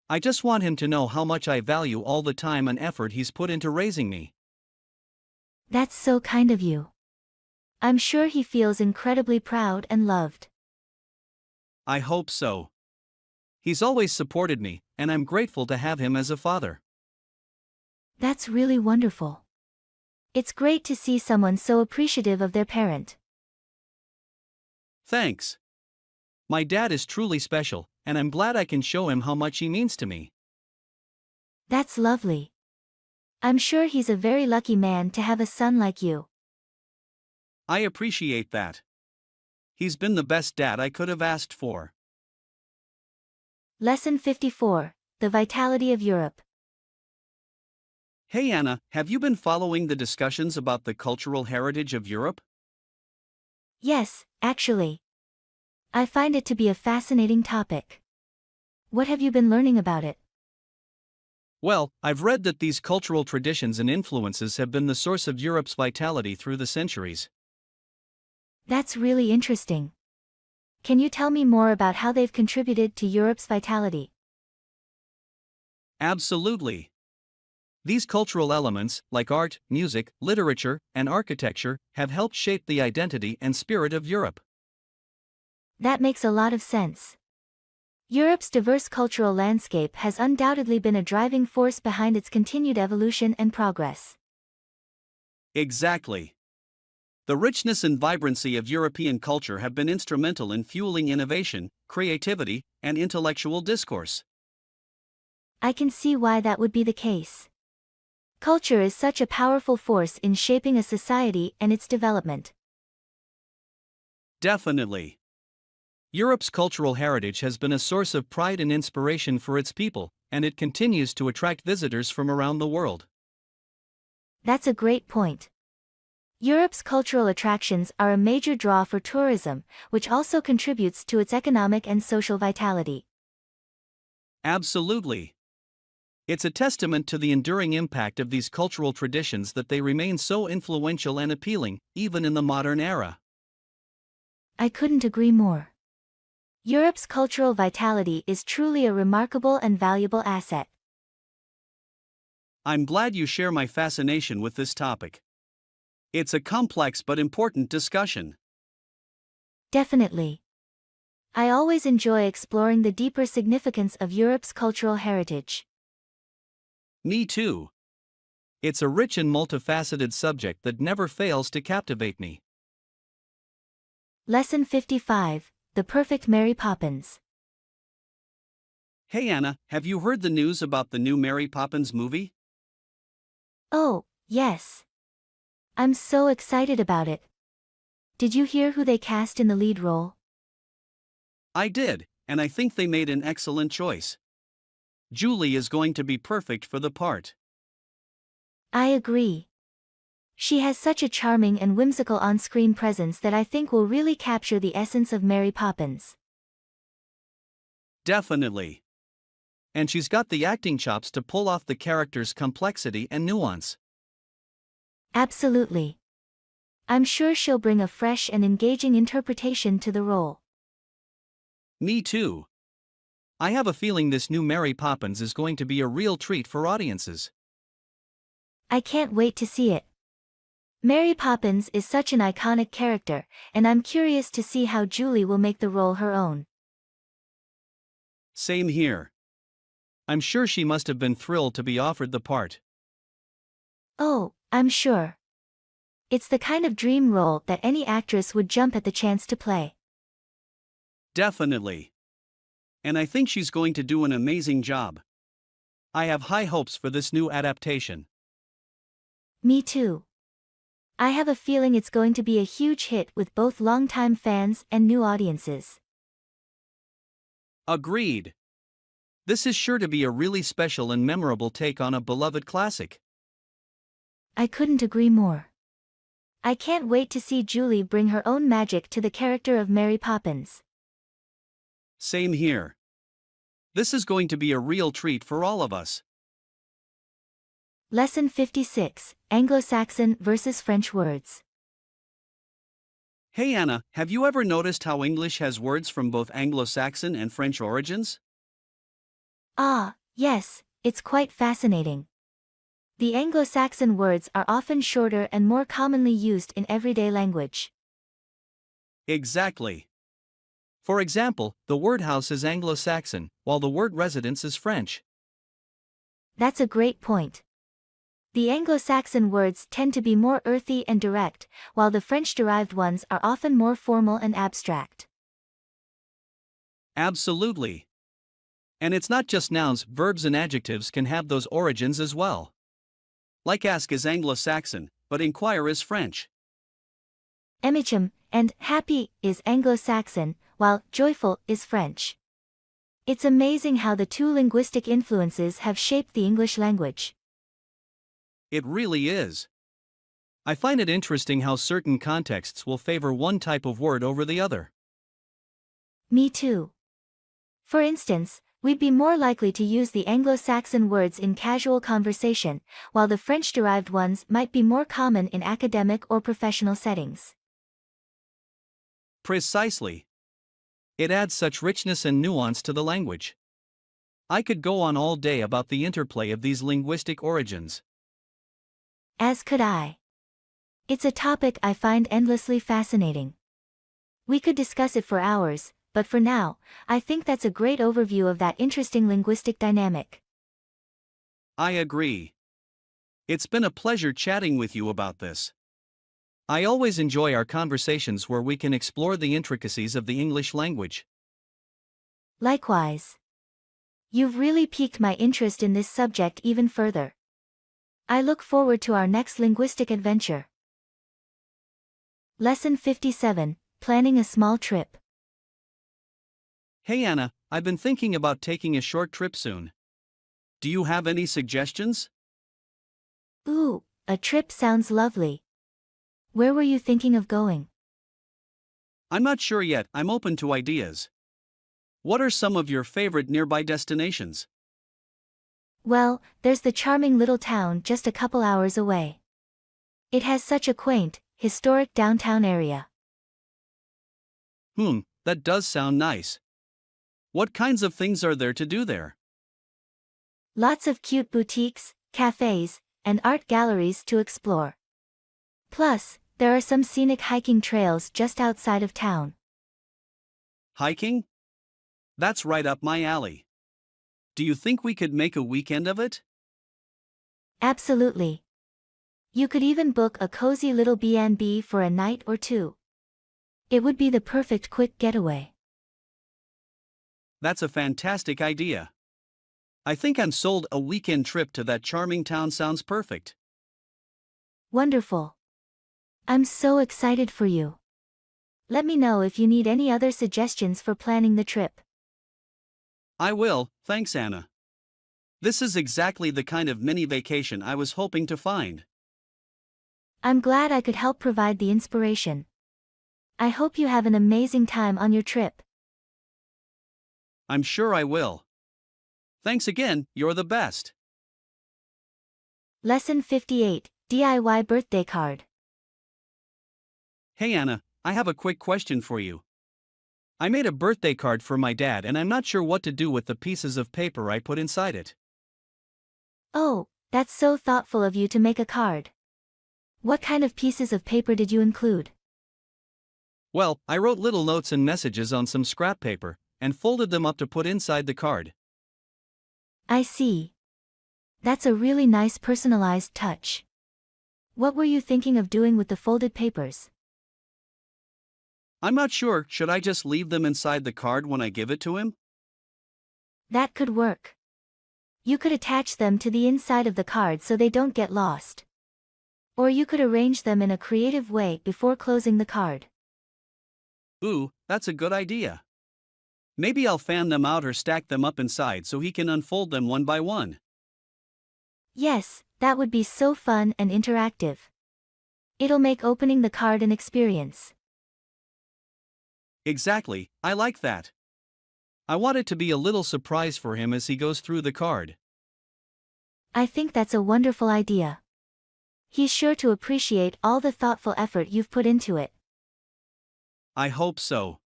[SPEAKER 1] I just want him to know how much I value all the time and effort he's put into raising me.
[SPEAKER 2] That's so kind of you. I'm sure he feels incredibly proud and loved.
[SPEAKER 1] I hope so. He's always supported me, and I'm grateful to have him as a father.
[SPEAKER 2] That's really wonderful. It's great to see someone so appreciative of their parent.
[SPEAKER 1] Thanks. My dad is truly special, and I'm glad I can show him how much he means to me.
[SPEAKER 2] That's lovely. I'm sure he's a very lucky man to have a son like you.
[SPEAKER 1] I appreciate that. He's been the best dad I could have asked for.
[SPEAKER 2] Lesson 54, The Vitality of Europe.
[SPEAKER 1] Hey Anna, have you been following the discussions about the cultural heritage of Europe?
[SPEAKER 2] Yes, actually. I find it to be a fascinating topic. What have you been learning about it?
[SPEAKER 1] Well, I've read that these cultural traditions and influences have been the source of Europe's vitality through the centuries.
[SPEAKER 2] That's really interesting. Can you tell me more about how they've contributed to Europe's vitality?
[SPEAKER 1] Absolutely. These cultural elements, like art, music, literature, and architecture, have helped shape the identity and spirit of Europe.
[SPEAKER 2] That makes a lot of sense. Europe's diverse cultural landscape has undoubtedly been a driving force behind its continued evolution and progress.
[SPEAKER 1] Exactly. The richness and vibrancy of European culture have been instrumental in fueling innovation, creativity, and intellectual discourse.
[SPEAKER 2] I can see why that would be the case. Culture is such a powerful force in shaping a society and its development.
[SPEAKER 1] Definitely. Europe's cultural heritage has been a source of pride and inspiration for its people, and it continues to attract visitors from around the world.
[SPEAKER 2] That's a great point. Europe's cultural attractions are a major draw for tourism, which also contributes to its economic and social vitality.
[SPEAKER 1] Absolutely. It's a testament to the enduring impact of these cultural traditions that they remain so influential and appealing, even in the modern era.
[SPEAKER 2] I couldn't agree more. Europe's cultural vitality is truly a remarkable and valuable asset.
[SPEAKER 1] I'm glad you share my fascination with this topic. It's a complex but important discussion.
[SPEAKER 2] Definitely. I always enjoy exploring the deeper significance of Europe's cultural heritage.
[SPEAKER 1] Me too. It's a rich and multifaceted subject that never fails to captivate me.
[SPEAKER 2] Lesson 55, The Perfect Mary Poppins.
[SPEAKER 1] Hey Anna, have you heard the news about the new Mary Poppins movie?
[SPEAKER 2] Oh, yes. I'm so excited about it. Did you hear who they cast in the lead role?
[SPEAKER 1] I did, and I think they made an excellent choice. Julie is going to be perfect for the part.
[SPEAKER 2] I agree. She has such a charming and whimsical on-screen presence that I think will really capture the essence of Mary Poppins.
[SPEAKER 1] Definitely. And she's got the acting chops to pull off the character's complexity and nuance.
[SPEAKER 2] Absolutely. I'm sure she'll bring a fresh and engaging interpretation to the role.
[SPEAKER 1] Me too. I have a feeling this new Mary Poppins is going to be a real treat for audiences.
[SPEAKER 2] I can't wait to see it. Mary Poppins is such an iconic character, and I'm curious to see how Julie will make the role her own.
[SPEAKER 1] Same here. I'm sure she must have been thrilled to be offered the part.
[SPEAKER 2] Oh, I'm sure. It's the kind of dream role that any actress would jump at the chance to play.
[SPEAKER 1] Definitely. And I think she's going to do an amazing job. I have high hopes for this new adaptation.
[SPEAKER 2] Me too. I have a feeling it's going to be a huge hit with both longtime fans and new audiences.
[SPEAKER 1] Agreed. This is sure to be a really special and memorable take on a beloved classic.
[SPEAKER 2] I couldn't agree more. I can't wait to see Julie bring her own magic to the character of Mary Poppins.
[SPEAKER 1] Same here. This is going to be a real treat for all of us.
[SPEAKER 2] Lesson 56, Anglo-Saxon versus French words.
[SPEAKER 1] Hey Anna, have you ever noticed how English has words from both Anglo-Saxon and French origins?
[SPEAKER 2] Ah, yes, it's quite fascinating. The Anglo-Saxon words are often shorter and more commonly used in everyday language.
[SPEAKER 1] Exactly. For example, the word house is Anglo-Saxon, while the word residence is French.
[SPEAKER 2] That's a great point. The Anglo-Saxon words tend to be more earthy and direct, while the French-derived ones are often more formal and abstract.
[SPEAKER 1] Absolutely. And it's not just nouns, verbs and adjectives can have those origins as well. Like ask is Anglo-Saxon, but inquire is French.
[SPEAKER 2] Emichum and happy is Anglo-Saxon, while joyful is French. It's amazing how the two linguistic influences have shaped the English language.
[SPEAKER 1] It really is. I find it interesting how certain contexts will favor one type of word over the other.
[SPEAKER 2] Me too. For instance, we'd be more likely to use the Anglo-Saxon words in casual conversation, while the French-derived ones might be more common in academic or professional settings.
[SPEAKER 1] Precisely. It adds such richness and nuance to the language. I could go on all day about the interplay of these linguistic origins.
[SPEAKER 2] As could I. It's a topic I find endlessly fascinating. We could discuss it for hours, but for now, I think that's a great overview of that interesting linguistic dynamic.
[SPEAKER 1] I agree. It's been a pleasure chatting with you about this. I always enjoy our conversations where we can explore the intricacies of the English language.
[SPEAKER 2] Likewise. You've really piqued my interest in this subject even further. I look forward to our next linguistic adventure. Lesson 57, Planning a Small Trip.
[SPEAKER 1] Hey Anna, I've been thinking about taking a short trip soon. Do you have any suggestions?
[SPEAKER 2] Ooh, a trip sounds lovely. Where were you thinking of going?
[SPEAKER 1] I'm not sure yet, I'm open to ideas. What are some of your favorite nearby destinations?
[SPEAKER 2] Well, there's the charming little town just a couple hours away. It has such a quaint, historic downtown area.
[SPEAKER 1] That does sound nice. What kinds of things are there to do there?
[SPEAKER 2] Lots of cute boutiques, cafes, and art galleries to explore. Plus, there are some scenic hiking trails just outside of town.
[SPEAKER 1] Hiking? That's right up my alley. Do you think we could make a weekend of it?
[SPEAKER 2] Absolutely. You could even book a cozy little B&B for a night or two. It would be the perfect quick getaway.
[SPEAKER 1] That's a fantastic idea. I think I'm sold. A weekend trip to that charming town sounds perfect.
[SPEAKER 2] Wonderful. I'm so excited for you. Let me know if you need any other suggestions for planning the trip.
[SPEAKER 1] I will, thanks Anna. This is exactly the kind of mini vacation I was hoping to find.
[SPEAKER 2] I'm glad I could help provide the inspiration. I hope you have an amazing time on your trip.
[SPEAKER 1] I'm sure I will. Thanks again, you're the best.
[SPEAKER 2] Lesson 58, DIY Birthday Card.
[SPEAKER 1] Hey Anna, I have a quick question for you. I made a birthday card for my dad and I'm not sure what to do with the pieces of paper I put inside it.
[SPEAKER 2] Oh, that's so thoughtful of you to make a card. What kind of pieces of paper did you include?
[SPEAKER 1] Well, I wrote little notes and messages on some scrap paper and folded them up to put inside the card.
[SPEAKER 2] I see. That's a really nice personalized touch. What were you thinking of doing with the folded papers?
[SPEAKER 1] I'm not sure, should I just leave them inside the card when I give it to him?
[SPEAKER 2] That could work. You could attach them to the inside of the card so they don't get lost. Or you could arrange them in a creative way before closing the card.
[SPEAKER 1] Ooh, that's a good idea. Maybe I'll fan them out or stack them up inside so he can unfold them one by one.
[SPEAKER 2] Yes, that would be so fun and interactive. It'll make opening the card an experience.
[SPEAKER 1] Exactly, I like that. I want it to be a little surprise for him as he goes through the card.
[SPEAKER 2] I think that's a wonderful idea. He's sure to appreciate all the thoughtful effort you've put into it.
[SPEAKER 1] I hope so.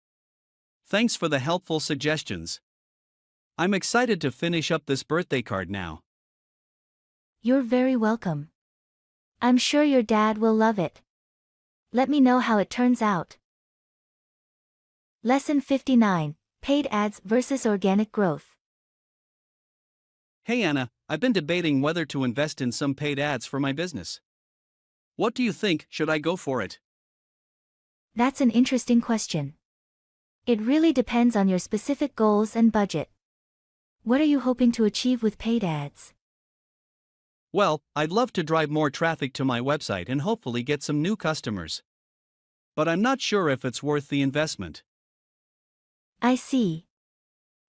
[SPEAKER 1] Thanks for the helpful suggestions. I'm excited to finish up this birthday card now.
[SPEAKER 2] You're very welcome. I'm sure your dad will love it. Let me know how it turns out. Lesson 59, Paid Ads versus Organic Growth.
[SPEAKER 1] Hey Anna, I've been debating whether to invest in some paid ads for my business. What do you think, should I go for it?
[SPEAKER 2] That's an interesting question. It really depends on your specific goals and budget. What are you hoping to achieve with paid ads?
[SPEAKER 1] Well, I'd love to drive more traffic to my website and hopefully get some new customers. But I'm not sure if it's worth the investment.
[SPEAKER 2] I see.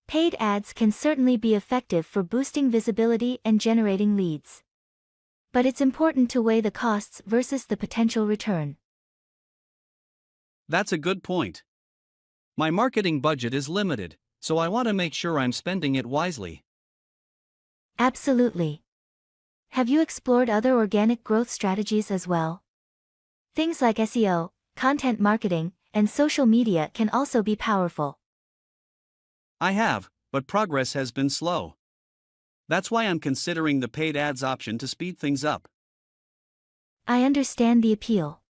[SPEAKER 2] Paid ads can certainly be effective for boosting visibility and generating leads. But it's important to weigh the costs versus the potential return.
[SPEAKER 1] That's a good point. My marketing budget is limited, so I want to make sure I'm spending it wisely.
[SPEAKER 2] Absolutely. Have you explored other organic growth strategies as well? Things like SEO, content marketing, and social media can also be powerful.
[SPEAKER 1] I have, but progress has been slow. That's why I'm considering the paid ads option to speed things up.
[SPEAKER 2] I understand the appeal.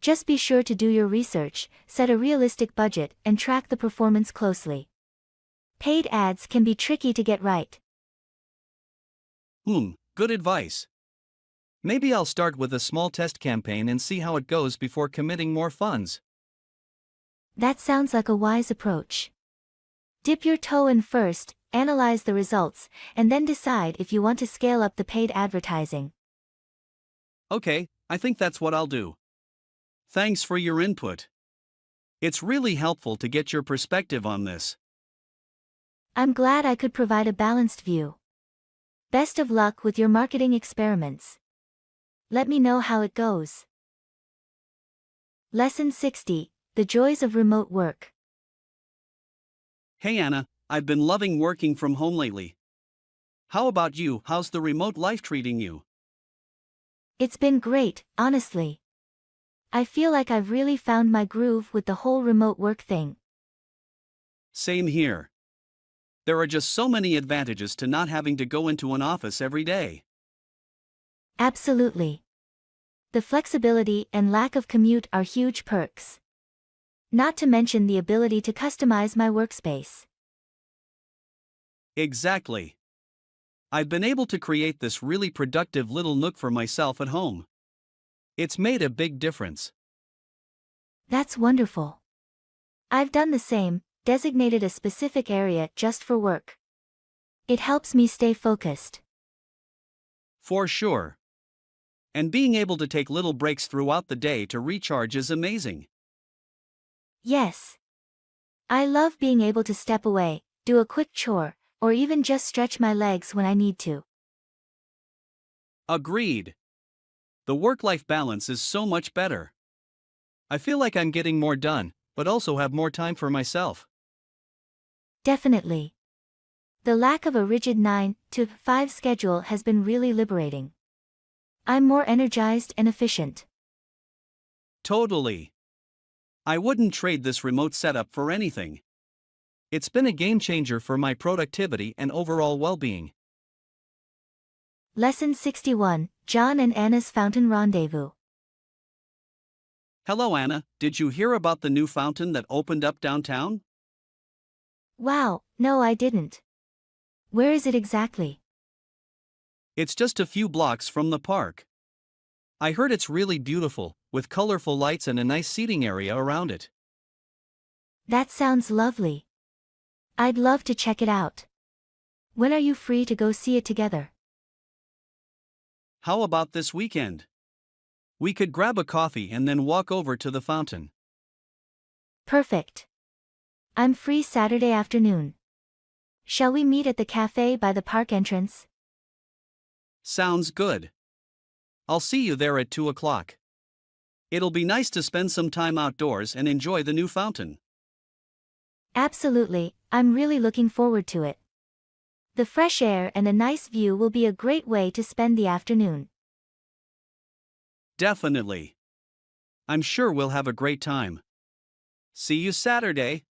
[SPEAKER 2] Just be sure to do your research, set a realistic budget, and track the performance closely. Paid ads can be tricky to get right.
[SPEAKER 1] Good advice. Maybe I'll start with a small test campaign and see how it goes before committing more funds.
[SPEAKER 2] That sounds like a wise approach. Dip your toe in first, analyze the results, and then decide if you want to scale up the paid advertising.
[SPEAKER 1] Okay, I think that's what I'll do. Thanks for your input. It's really helpful to get your perspective on this.
[SPEAKER 2] I'm glad I could provide a balanced view. Best of luck with your marketing experiments. Let me know how it goes. Lesson 60, The Joys of Remote Work.
[SPEAKER 1] Hey Anna, I've been loving working from home lately. How about you? How's the remote life treating you?
[SPEAKER 2] It's been great, honestly. I feel like I've really found my groove with the whole remote work thing.
[SPEAKER 1] Same here. There are just so many advantages to not having to go into an office every day.
[SPEAKER 2] Absolutely. The flexibility and lack of commute are huge perks. Not to mention the ability to customize my workspace.
[SPEAKER 1] Exactly. I've been able to create this really productive little nook for myself at home. It's made a big difference.
[SPEAKER 2] That's wonderful. I've done the same, designated a specific area just for work. It helps me stay focused.
[SPEAKER 1] For sure. And being able to take little breaks throughout the day to recharge is amazing.
[SPEAKER 2] Yes. I love being able to step away, do a quick chore, or even just stretch my legs when I need to.
[SPEAKER 1] Agreed. The work-life balance is so much better. I feel like I'm getting more done, but also have more time for myself.
[SPEAKER 2] Definitely. The lack of a rigid 9 to 5 schedule has been really liberating. I'm more energized and efficient.
[SPEAKER 1] Totally. I wouldn't trade this remote setup for anything. It's been a game changer for my productivity and overall well-being.
[SPEAKER 2] Lesson 61, John and Anna's Fountain Rendezvous.
[SPEAKER 1] Hello Anna, did you hear about the new fountain that opened up downtown?
[SPEAKER 2] Wow, no I didn't. Where is it exactly?
[SPEAKER 1] It's just a few blocks from the park. I heard it's really beautiful, with colorful lights and a nice seating area around it.
[SPEAKER 2] That sounds lovely. I'd love to check it out. When are you free to go see it together?
[SPEAKER 1] How about this weekend? We could grab a coffee and then walk over to the fountain.
[SPEAKER 2] Perfect. I'm free Saturday afternoon. Shall we meet at the cafe by the park entrance?
[SPEAKER 1] Sounds good. I'll see you there at 2 o'clock. It'll be nice to spend some time outdoors and enjoy the new fountain.
[SPEAKER 2] Absolutely, I'm really looking forward to it. The fresh air and a nice view will be a great way to spend the afternoon.
[SPEAKER 1] Definitely. I'm sure we'll have a great time. See you Saturday.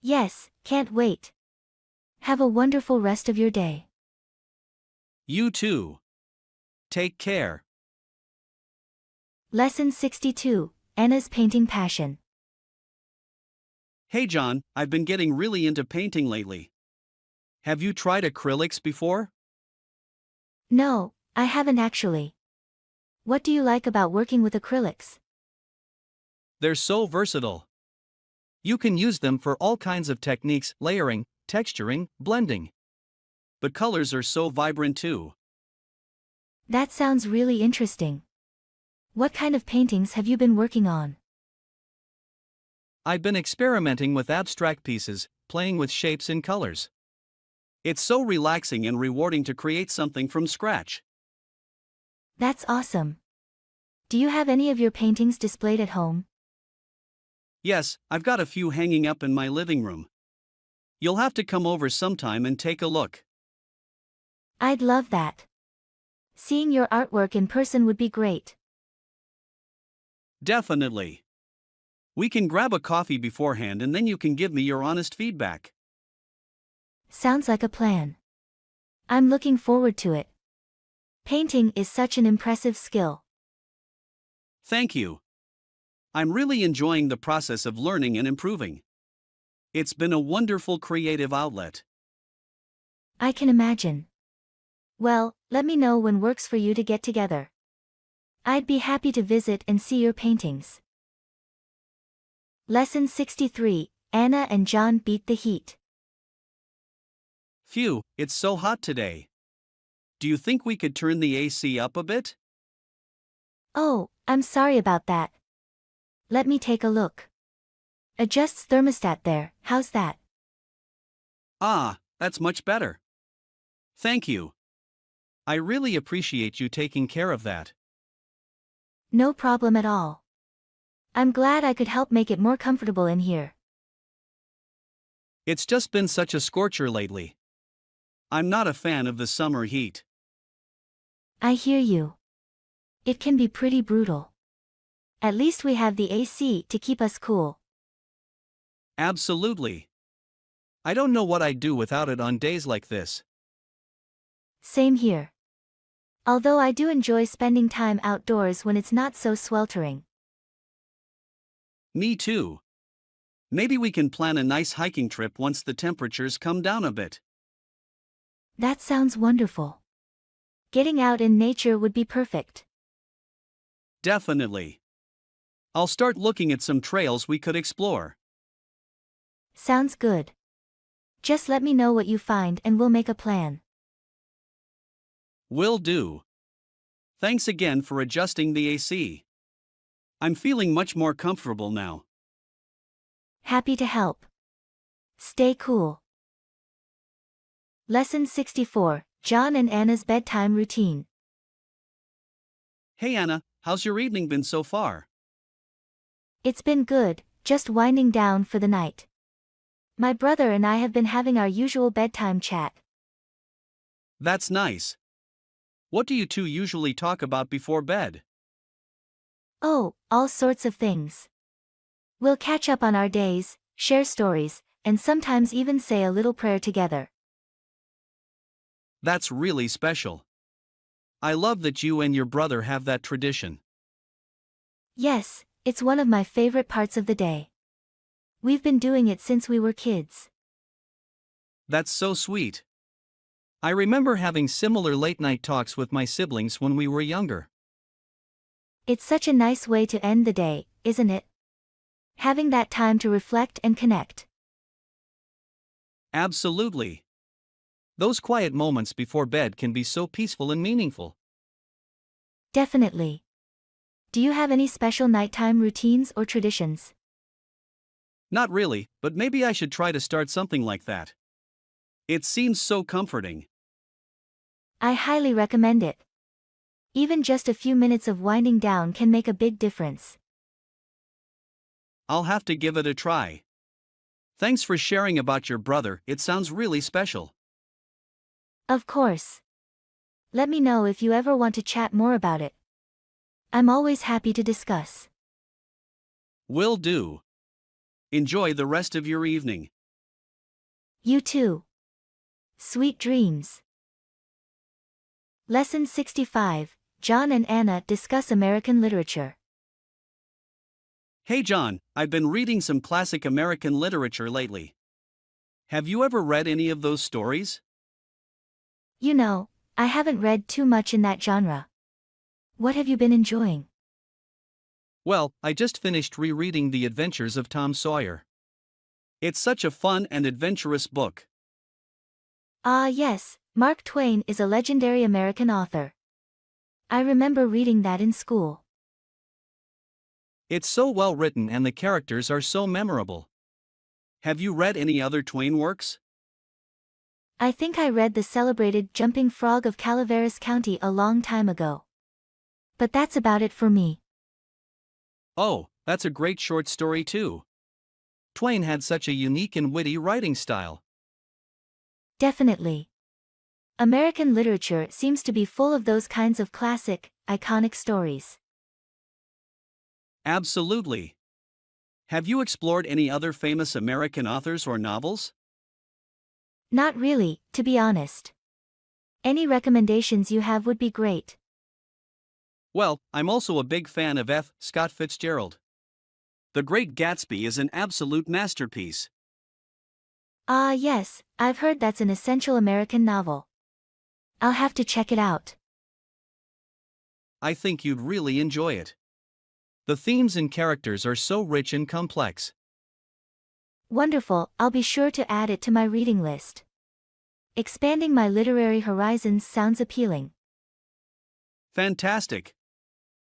[SPEAKER 2] Yes, can't wait. Have a wonderful rest of your day.
[SPEAKER 1] You too. Take care.
[SPEAKER 2] Lesson 62, Anna's Painting Passion.
[SPEAKER 1] Hey John, I've been getting really into painting lately. Have you tried acrylics before?
[SPEAKER 2] No, I haven't actually. What do you like about working with acrylics?
[SPEAKER 1] They're so versatile. You can use them for all kinds of techniques: layering, texturing, blending. The colors are so vibrant too.
[SPEAKER 2] That sounds really interesting. What kind of paintings have you been working on?
[SPEAKER 1] I've been experimenting with abstract pieces, playing with shapes and colors. It's so relaxing and rewarding to create something from scratch.
[SPEAKER 2] That's awesome. Do you have any of your paintings displayed at home?
[SPEAKER 1] Yes, I've got a few hanging up in my living room. You'll have to come over sometime and take a look.
[SPEAKER 2] I'd love that. Seeing your artwork in person would be great.
[SPEAKER 1] Definitely. We can grab a coffee beforehand and then you can give me your honest feedback.
[SPEAKER 2] Sounds like a plan. I'm looking forward to it. Painting is such an impressive skill.
[SPEAKER 1] Thank you. I'm really enjoying the process of learning and improving. It's been a wonderful creative outlet.
[SPEAKER 2] I can imagine. Well, let me know when works for you to get together. I'd be happy to visit and see your paintings. Lesson 63, Anna and John beat the heat.
[SPEAKER 1] Phew, it's so hot today. Do you think we could turn the AC up a bit?
[SPEAKER 2] Oh, I'm sorry about that. Let me take a look. Adjusts thermostat there, how's that?
[SPEAKER 1] Ah, that's much better. Thank you. I really appreciate you taking care of that.
[SPEAKER 2] No problem at all. I'm glad I could help make it more comfortable in here.
[SPEAKER 1] It's just been such a scorcher lately. I'm not a fan of the summer heat.
[SPEAKER 2] I hear you. It can be pretty brutal. At least we have the AC to keep us cool.
[SPEAKER 1] Absolutely. I don't know what I'd do without it on days like this.
[SPEAKER 2] Same here. Although I do enjoy spending time outdoors when it's not so sweltering.
[SPEAKER 1] Me too. Maybe we can plan a nice hiking trip once the temperatures come down a bit.
[SPEAKER 2] That sounds wonderful. Getting out in nature would be perfect.
[SPEAKER 1] Definitely. I'll start looking at some trails we could explore.
[SPEAKER 2] Sounds good. Just let me know what you find and we'll make a plan.
[SPEAKER 1] Will do. Thanks again for adjusting the AC. I'm feeling much more comfortable now.
[SPEAKER 2] Happy to help. Stay cool. Lesson 64, John and Anna's Bedtime Routine.
[SPEAKER 1] Hey Anna, how's your evening been so far?
[SPEAKER 2] It's been good, just winding down for the night. My brother and I have been having our usual bedtime chat.
[SPEAKER 1] That's nice. What do you two usually talk about before bed?
[SPEAKER 2] Oh, all sorts of things. We'll catch up on our days, share stories, and sometimes even say a little prayer together.
[SPEAKER 1] That's really special. I love that you and your brother have that tradition.
[SPEAKER 2] Yes, it's one of my favorite parts of the day. We've been doing it since we were kids.
[SPEAKER 1] That's so sweet. I remember having similar late-night talks with my siblings when we were younger.
[SPEAKER 2] It's such a nice way to end the day, isn't it? Having that time to reflect and connect.
[SPEAKER 1] Absolutely. Those quiet moments before bed can be so peaceful and meaningful.
[SPEAKER 2] Definitely. Do you have any special nighttime routines or traditions?
[SPEAKER 1] Not really, but maybe I should try to start something like that. It seems so comforting.
[SPEAKER 2] I highly recommend it. Even just a few minutes of winding down can make a big difference.
[SPEAKER 1] I'll have to give it a try. Thanks for sharing about your brother, it sounds really special.
[SPEAKER 2] Of course. Let me know if you ever want to chat more about it. I'm always happy to discuss.
[SPEAKER 1] Will do. Enjoy the rest of your evening.
[SPEAKER 2] You too. Sweet dreams. Lesson 65, John and Anna discuss American literature.
[SPEAKER 1] Hey John, I've been reading some classic American literature lately. Have you ever read any of those stories?
[SPEAKER 2] You know, I haven't read too much in that genre. What have you been enjoying?
[SPEAKER 1] Well, I just finished rereading The Adventures of Tom Sawyer. It's such a fun and adventurous book.
[SPEAKER 2] Ah, yes, Mark Twain is a legendary American author. I remember reading that in school.
[SPEAKER 1] It's so well written and the characters are so memorable. Have you read any other Twain works?
[SPEAKER 2] I think I read the celebrated Jumping Frog of Calaveras County a long time ago. But that's about it for me.
[SPEAKER 1] Oh, that's a great short story too. Twain had such a unique and witty writing style.
[SPEAKER 2] Definitely. American literature seems to be full of those kinds of classic, iconic stories.
[SPEAKER 1] Absolutely. Have you explored any other famous American authors or novels?
[SPEAKER 2] Not really, to be honest. Any recommendations you have would be great.
[SPEAKER 1] Well, I'm also a big fan of F. Scott Fitzgerald. The Great Gatsby is an absolute masterpiece.
[SPEAKER 2] Ah, yes, I've heard that's an essential American novel. I'll have to check it out.
[SPEAKER 1] I think you'd really enjoy it. The themes and characters are so rich and complex.
[SPEAKER 2] Wonderful, I'll be sure to add it to my reading list. Expanding my literary horizons sounds appealing.
[SPEAKER 1] Fantastic.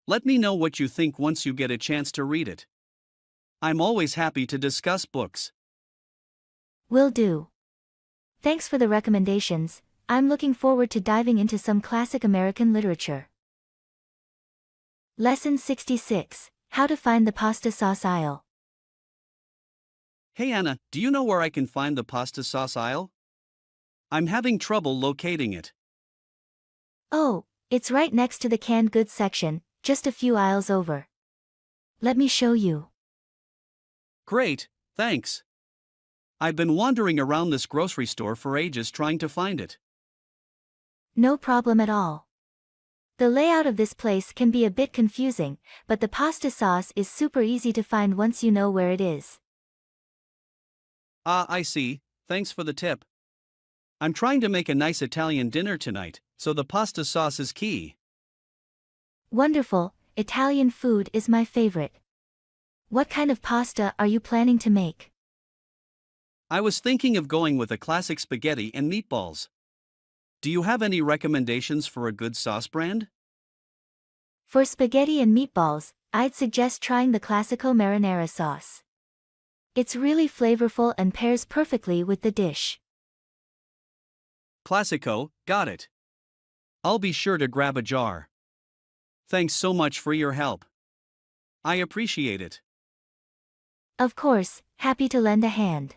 [SPEAKER 1] Let me know what you think once you get a chance to read it. I'm always happy to discuss books.
[SPEAKER 2] Will do. Thanks for the recommendations. I'm looking forward to diving into some classic American literature. Lesson 66, How to Find the Pasta Sauce Aisle.
[SPEAKER 1] Hey Anna, do you know where I can find the pasta sauce aisle? I'm having trouble locating it.
[SPEAKER 2] Oh, it's right next to the canned goods section, just a few aisles over. Let me show you.
[SPEAKER 1] Great, thanks. I've been wandering around this grocery store for ages trying to find it.
[SPEAKER 2] No problem at all. The layout of this place can be a bit confusing, but the pasta sauce is super easy to find once you know where it is.
[SPEAKER 1] Ah, I see, thanks for the tip. I'm trying to make a nice Italian dinner tonight, so the pasta sauce is key.
[SPEAKER 2] Wonderful, Italian food is my favorite. What kind of pasta are you planning to make?
[SPEAKER 1] I was thinking of going with a classic spaghetti and meatballs. Do you have any recommendations for a good sauce brand?
[SPEAKER 2] For spaghetti and meatballs, I'd suggest trying the Classico marinara sauce. It's really flavorful and pairs perfectly with the dish.
[SPEAKER 1] Classico, got it. I'll be sure to grab a jar. Thanks so much for your help. I appreciate it.
[SPEAKER 2] Of course, happy to lend a hand.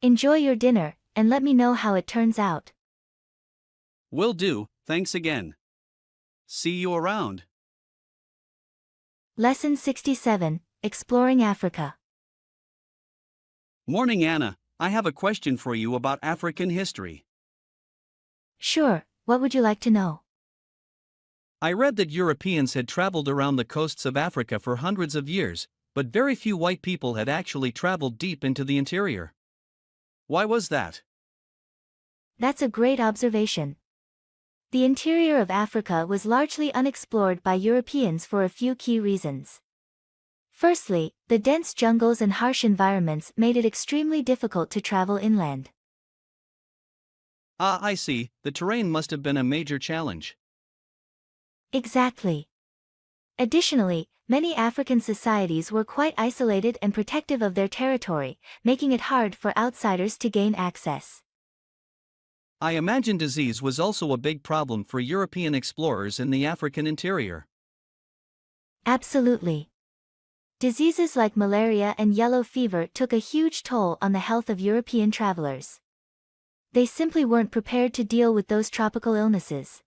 [SPEAKER 2] Enjoy your dinner, and let me know how it turns out.
[SPEAKER 1] Will do, thanks again. See you around.
[SPEAKER 2] Lesson 67, Exploring Africa.
[SPEAKER 1] Morning Anna, I have a question for you about African history.
[SPEAKER 2] Sure, what would you like to know?
[SPEAKER 1] I read that Europeans had traveled around the coasts of Africa for hundreds of years, but very few white people had actually traveled deep into the interior. Why was that?
[SPEAKER 2] That's a great observation. The interior of Africa was largely unexplored by Europeans for a few key reasons. Firstly, the dense jungles and harsh environments made it extremely difficult to travel inland.
[SPEAKER 1] Ah, I see, the terrain must have been a major challenge.
[SPEAKER 2] Exactly. Additionally, many African societies were quite isolated and protective of their territory, making it hard for outsiders to gain access.
[SPEAKER 1] I imagine disease was also a big problem for European explorers in the African interior.
[SPEAKER 2] Absolutely. Diseases like malaria and yellow fever took a huge toll on the health of European travelers. They simply weren't prepared to deal with those tropical illnesses.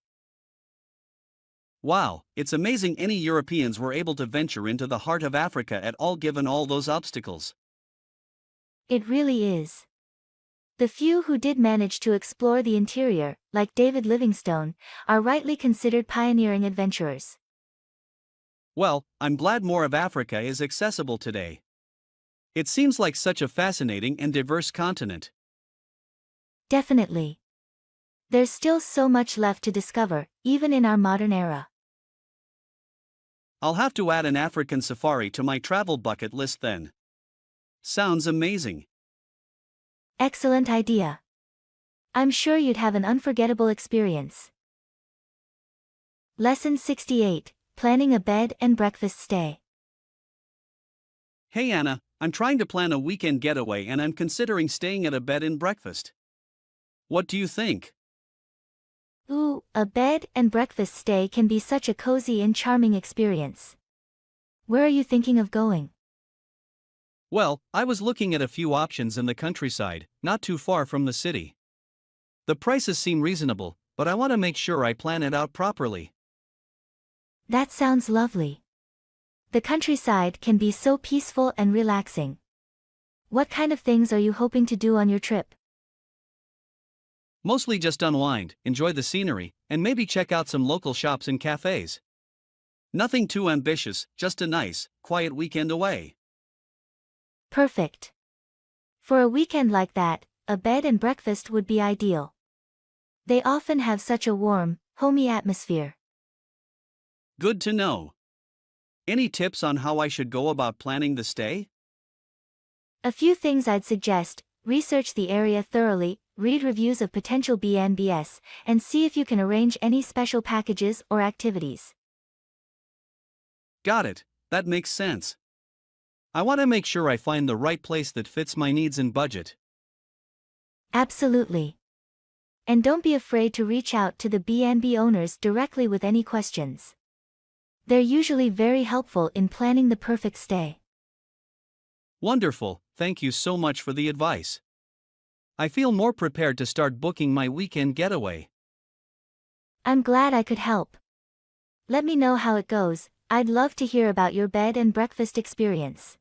[SPEAKER 1] Wow, it's amazing any Europeans were able to venture into the heart of Africa at all given all those obstacles.
[SPEAKER 2] It really is. The few who did manage to explore the interior, like David Livingstone, are rightly considered pioneering adventurers.
[SPEAKER 1] Well, I'm glad more of Africa is accessible today. It seems like such a fascinating and diverse continent.
[SPEAKER 2] Definitely. There's still so much left to discover, even in our modern era.
[SPEAKER 1] I'll have to add an African safari to my travel bucket list then. Sounds amazing.
[SPEAKER 2] Excellent idea. I'm sure you'd have an unforgettable experience. Lesson 68, Planning a Bed and Breakfast Stay.
[SPEAKER 1] Hey Anna, I'm trying to plan a weekend getaway and I'm considering staying at a bed and breakfast. What do you think?
[SPEAKER 2] Ooh, a bed and breakfast stay can be such a cozy and charming experience. Where are you thinking of going?
[SPEAKER 1] Well, I was looking at a few options in the countryside, not too far from the city. The prices seem reasonable, but I want to make sure I plan it out properly.
[SPEAKER 2] That sounds lovely. The countryside can be so peaceful and relaxing. What kind of things are you hoping to do on your trip?
[SPEAKER 1] Mostly just unwind, enjoy the scenery, and maybe check out some local shops and cafes. Nothing too ambitious, just a nice, quiet weekend away.
[SPEAKER 2] Perfect. For a weekend like that, a bed and breakfast would be ideal. They often have such a warm, homey atmosphere.
[SPEAKER 1] Good to know. Any tips on how I should go about planning the stay?
[SPEAKER 2] A few things I'd suggest: research the area thoroughly, read reviews of potential B&Bs, and see if you can arrange any special packages or activities.
[SPEAKER 1] Got it, that makes sense. I want to make sure I find the right place that fits my needs and budget.
[SPEAKER 2] Absolutely. And don't be afraid to reach out to the B&B owners directly with any questions. They're usually very helpful in planning the perfect stay.
[SPEAKER 1] Wonderful, thank you so much for the advice. I feel more prepared to start booking my weekend getaway.
[SPEAKER 2] I'm glad I could help. Let me know how it goes. I'd love to hear about your bed and breakfast experience.